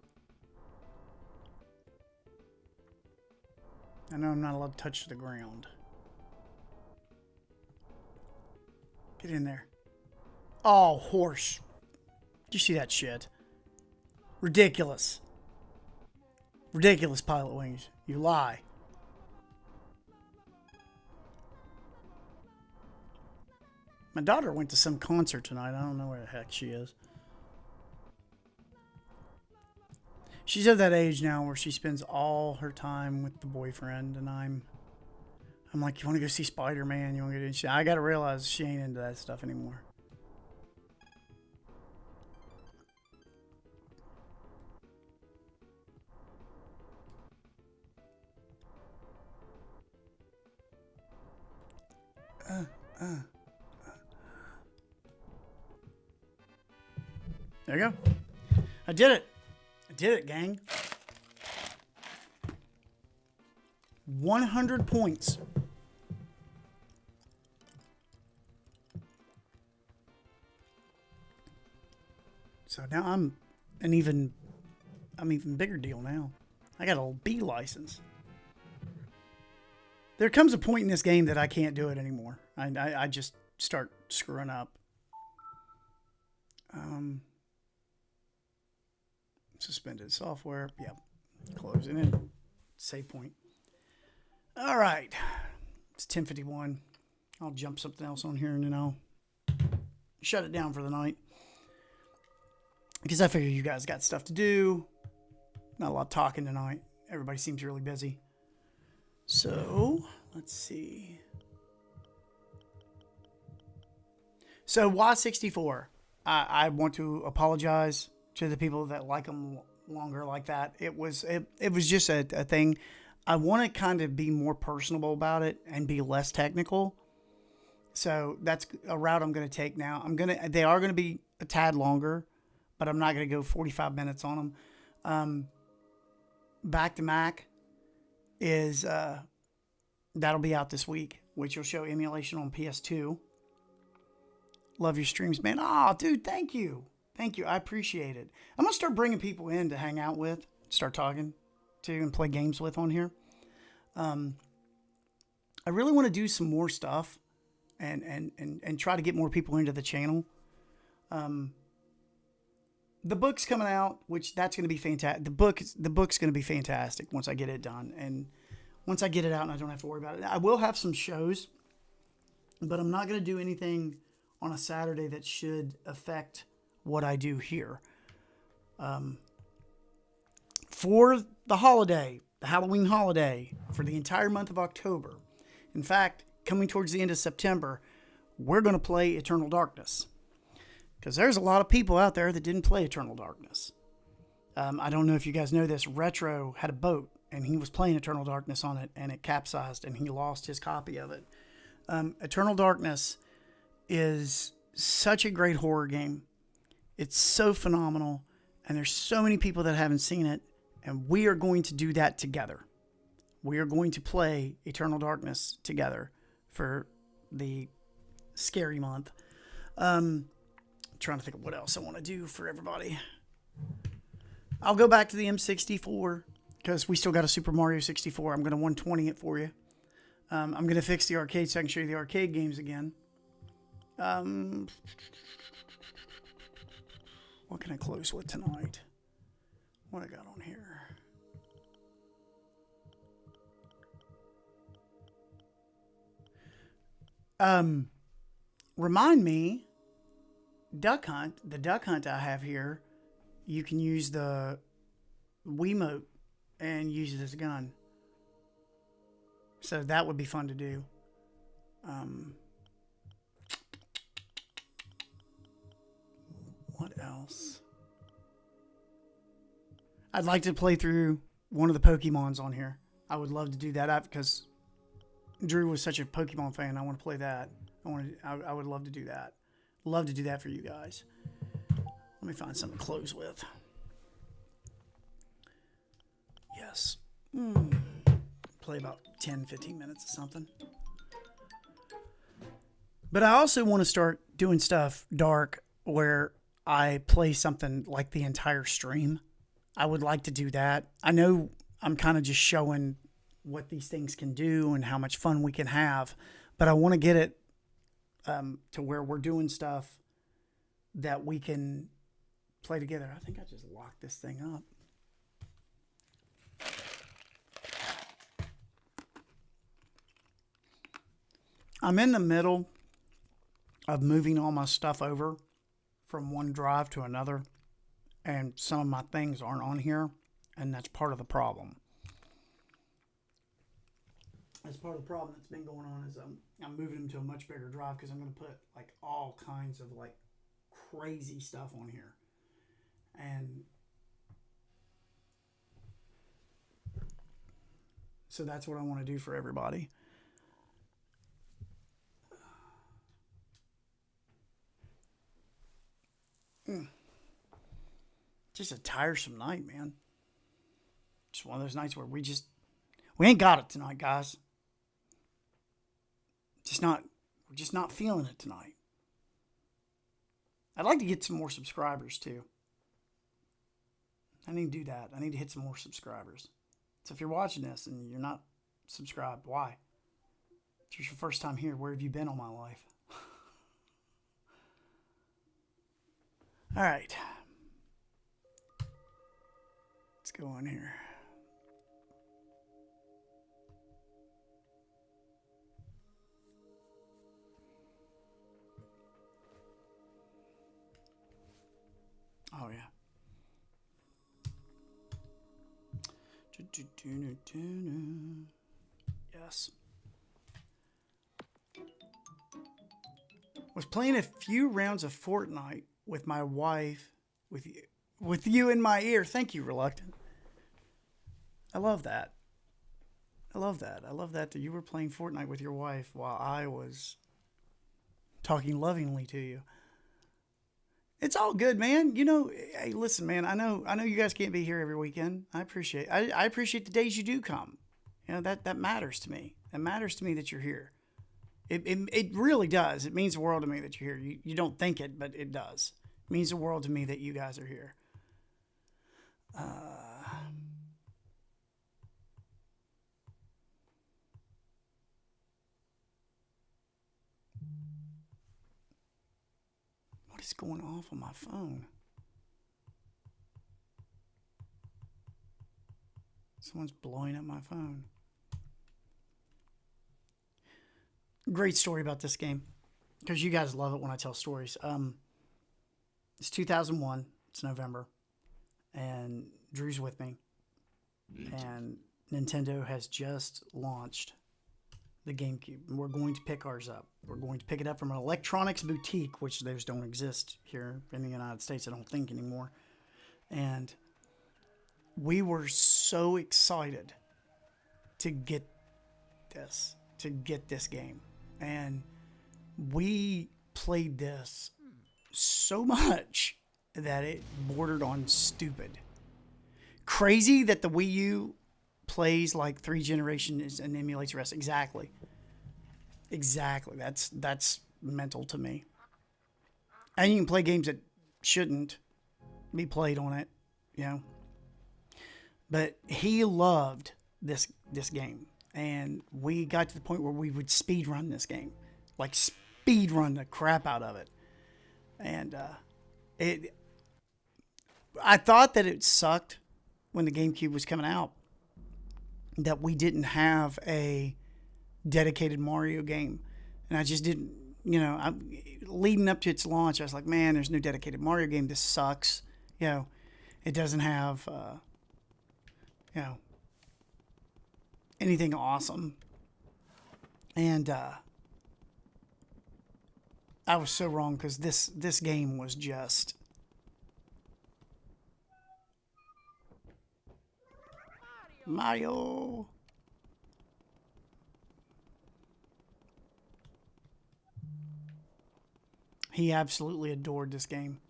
I know I'm not allowed to touch the ground. Get in there. Oh, horse. Did you see that shit? Ridiculous. Ridiculous, Pilot Wings. You lie. My daughter went to some concert tonight. I don't know where the heck she is. She's at that age now where she spends all her time with the boyfriend, and I'm like, you want to go see Spider-Man? You want to go? I got to realize she ain't into that stuff anymore. There you go. I did it. I did it, gang. 100 points. So now I'm an even bigger deal now. I got a B license. There comes a point in this game that I can't do it anymore. I just start screwing up. Suspended software. Yep. Closing it. Save point. All right. It's 10:51. I'll jump something else on here and then I'll shut it down for the night. Because I figure you guys got stuff to do. Not a lot of talking tonight. Everybody seems really busy. So, let's see. So, Y64. I want to apologize to the people that like them longer like that. It was just a thing. I want to kind of be more personable about it and be less technical. So that's a route I'm going to take now. They are going to be a tad longer, but I'm not going to go 45 minutes on them. Back to Mac is that'll be out this week, which will show emulation on PS2. Love your streams, man. Oh, dude, thank you. Thank you. I appreciate it. I'm going to start bringing people in to hang out with, start talking to, and play games with on here. I really want to do some more stuff and try to get more people into the channel. The book's coming out, which that's going to be fantastic. The book's going to be fantastic once I get it done. And once I get it out and I don't have to worry about it. I will have some shows, but I'm not going to do anything on a Saturday that should affect what I do here. For the holiday, the Halloween holiday, for the entire month of October. In fact, coming towards the end of September, we're going to play Eternal Darkness. Because there's a lot of people out there that didn't play Eternal Darkness. I don't know if you guys know this. Retro had a boat, and he was playing Eternal Darkness on it, and it capsized, and he lost his copy of it. Eternal Darkness is such a great horror game. It's so phenomenal, and there's so many people that haven't seen it, and we are going to do that together. We are going to play Eternal Darkness together for the scary month. Trying to think of what else I want to do for everybody. I'll go back to the M64 because we still got a Super Mario 64. I'm going to 120 it for you. I'm going to fix the arcade so I can show you the arcade games again. What can I close with tonight? What I got on here? Remind me, Duck Hunt, the Duck Hunt I have here, you can use the Wiimote and use it as a gun. So that would be fun to do. What else? I'd like to play through one of the Pokemons on here. I would love to do that because Drew was such a Pokemon fan. I want to play that. I would love to do that. Love to do that for you guys. Let me find something to close with. Yes. Play about 10, 15 minutes or something. But I also want to start doing stuff dark where I play something like the entire stream. I would like to do that. I know I'm kind of just showing what these things can do and how much fun we can have, but I want to get it to where we're doing stuff that we can play together. I think I just locked this thing up. I'm in the middle of moving all my stuff over from one drive to another, and some of my things aren't on here, and that's part of the problem. That's part of the problem that's been going on is I'm moving them to a much bigger drive because I'm going to put like all kinds of like crazy stuff on here. And so that's what I want to do for everybody. Just a tiresome night, man. Just one of those nights where we ain't got it tonight, guys. We're just not feeling it tonight. I'd like to get some more subscribers too. I need to do that. I need to hit some more subscribers. So if you're watching this and you're not subscribed, why? If it's your first time here, where have you been all my life? All right. Let's go on here. Oh, yeah. Yes. Was playing a few rounds of Fortnite with my wife, with you in my ear. Thank you, Reluctant. I love that. I love that. I love that you were playing Fortnite with your wife while I was talking lovingly to you. It's all good, man. You know, hey, listen, man. I know you guys can't be here every weekend. I appreciate the days you do come. You know, that matters to me. It matters to me that you're here. It really does. It means the world to me that you're here. You don't think it, but it does. It means the world to me that you guys are here. What is going off on my phone? Someone's blowing up my phone. Great story about this game, because you guys love it when I tell stories. It's 2001. It's November, and Drew's with me, and Nintendo has just launched the GameCube, and we're going to pick ours up. We're going to pick it up from an electronics boutique, which those don't exist here in the United States, I don't think, anymore. And we were so excited to get this game. And we played this so much that it bordered on stupid. Crazy that the Wii U plays like 3 generations and emulates the rest. Exactly. That's mental to me. And you can play games that shouldn't be played on it, you know. But he loved this game. And we got to the point where we would speed run this game. Like speed run the crap out of it. And I thought that it sucked when the GameCube was coming out that we didn't have a dedicated Mario game. And I just didn't, leading up to its launch, I was like, man, there's no dedicated Mario game. This sucks. You know, it doesn't have, anything awesome. And I was so wrong, because this game was just Mario. He absolutely adored this game.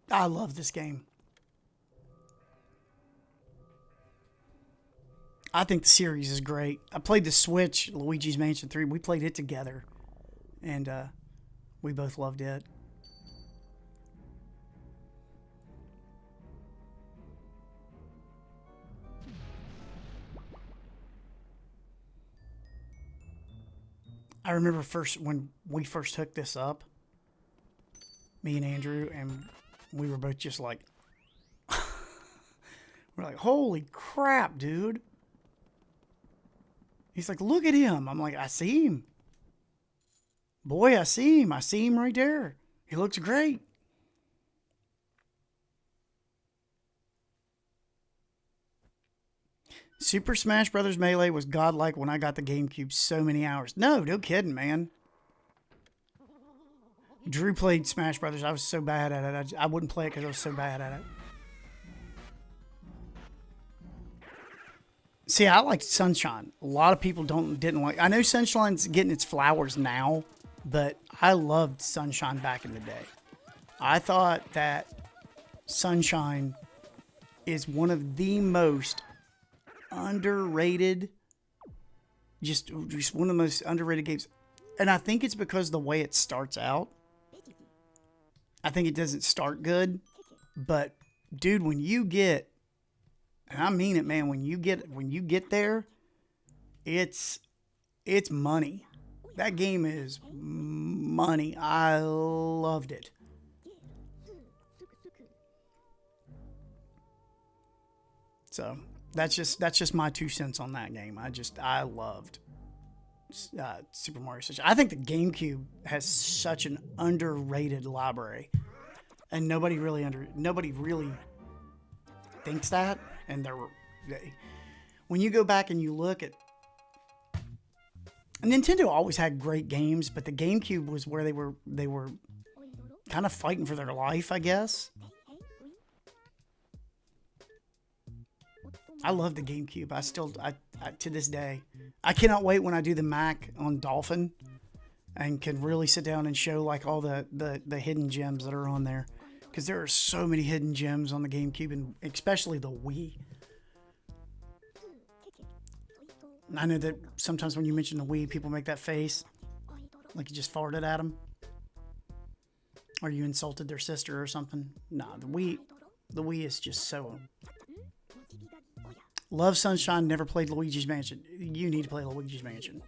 I love this game. I think the series is great. I played the Switch, Luigi's Mansion 3. We played it together, and we both loved it. I remember when we first hooked this up, me and Andrew, and we were both just like, we're like, holy crap, dude. He's like, look at him. I'm like, I see him. Boy, I see him. I see him right there. He looks great. Super Smash Bros. Melee was godlike when I got the GameCube. So many hours. No kidding, man. Drew played Smash Brothers. I was so bad at it. I wouldn't play it because I was so bad at it. See, I liked Sunshine. A lot of people didn't like. I know Sunshine's getting its flowers now, but I loved Sunshine back in the day. I thought that Sunshine is one of the most underrated, just one of the most underrated games. And I think it's because the way it starts out. I think it doesn't start good, but dude, when you get, and I mean it, man, when you get there, it's It's money. That game is money. I loved it. So that's just my 2 cents on that game. I loved Super Mario Sunshine. I think the GameCube has such an underrated library, and nobody really thinks that. And when you go back and you look at, Nintendo always had great games, but the GameCube was where they were kind of fighting for their life, I guess. I love the GameCube. I to this day, I cannot wait when I do the Mac on Dolphin and can really sit down and show like all the hidden gems that are on there, because there are so many hidden gems on the GameCube, and especially the Wii. And I know that sometimes when you mention the Wii, people make that face like you just farted at them, or you insulted their sister or something. Nah, the Wii is just so. Love Sunshine, never played Luigi's Mansion. You need to play Luigi's Mansion.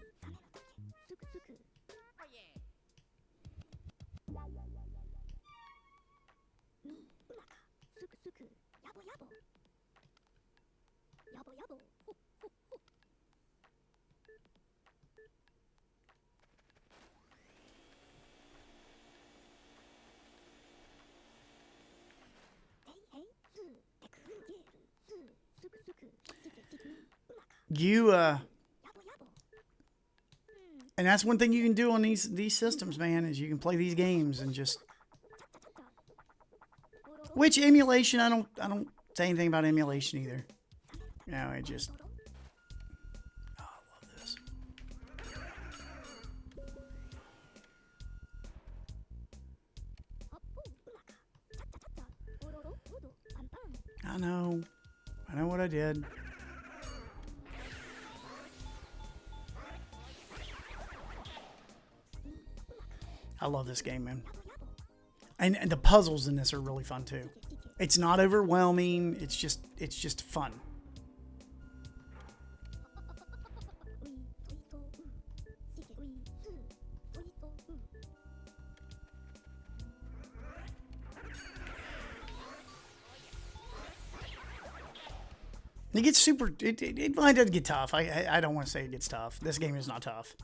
And that's one thing you can do on these systems, man, is you can play these games and just. Which emulation? I don't say anything about emulation either. You know, it just. Oh, I love this. I know what I did. I love this game, man. And the puzzles in this are really fun too. It's not overwhelming. It's just fun. It gets super. It does get tough. I don't want to say it gets tough. This game is not tough.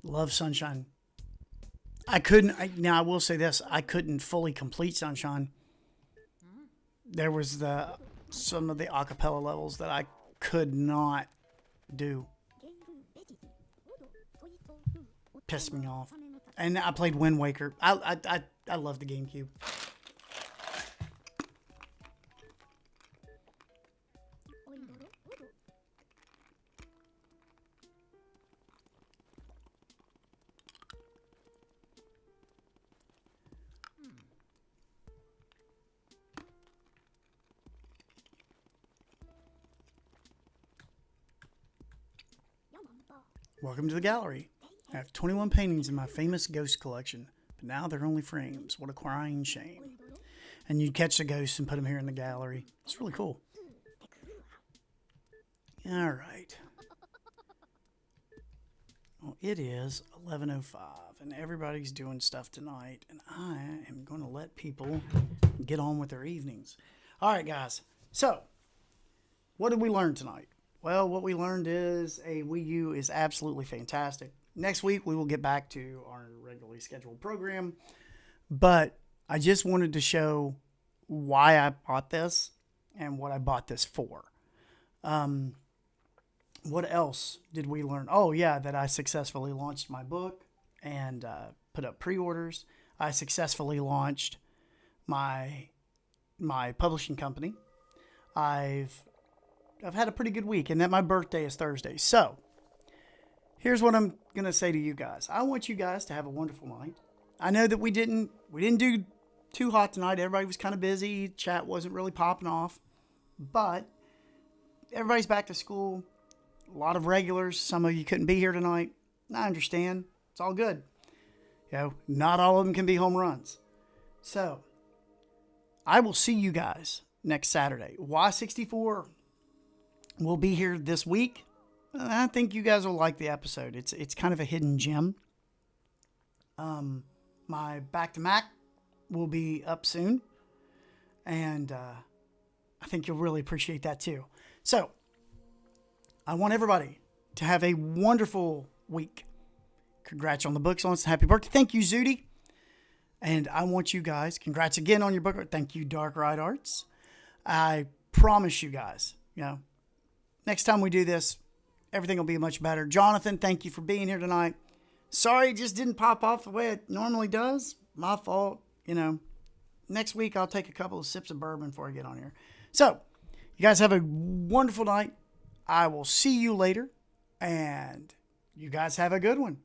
Love Sunshine. Now I will say this, I couldn't fully complete Sunshine. There was some of the acapella levels that I could not do. Pissed me off. And I played Wind Waker. I love the GameCube. Welcome to the gallery. I have 21 paintings in my famous ghost collection, but now they're only frames. What a crying shame. And you'd catch the ghosts and put them here in the gallery. It's really cool. All right. Well, it is 11:05, and everybody's doing stuff tonight, and I am going to let people get on with their evenings. All right, guys. So, what did we learn tonight? Well, what we learned is a Wii U is absolutely fantastic. Next week, we will get back to our regularly scheduled program. But I just wanted to show why I bought this and what I bought this for. What else did we learn? Oh, yeah, that I successfully launched my book and put up pre-orders. I successfully launched my publishing company. I've had a pretty good week, and that my birthday is Thursday. So, here's what I'm going to say to you guys. I want you guys to have a wonderful night. I know that we didn't do too hot tonight. Everybody was kind of busy. Chat wasn't really popping off. But everybody's back to school. a lot of regulars. Some of you couldn't be here tonight. I understand. It's all good. You know, not all of them can be home runs. So, I will see you guys next Saturday. Y64 will be here this week. I think you guys will like the episode. It's kind of a hidden gem. My Back to Mac will be up soon. And I think you'll really appreciate that too. So, I want everybody to have a wonderful week. Congrats on the books, on happy birthday. Thank you, Zudi. And I want you guys, congrats again on your book. Thank you, Dark Ride Arts. I promise you guys, next time we do this, everything will be much better. Jonathan, thank you for being here tonight. Sorry it just didn't pop off the way it normally does. My fault. Next week I'll take a couple of sips of bourbon before I get on here. So, you guys have a wonderful night. I will see you later. And you guys have a good one.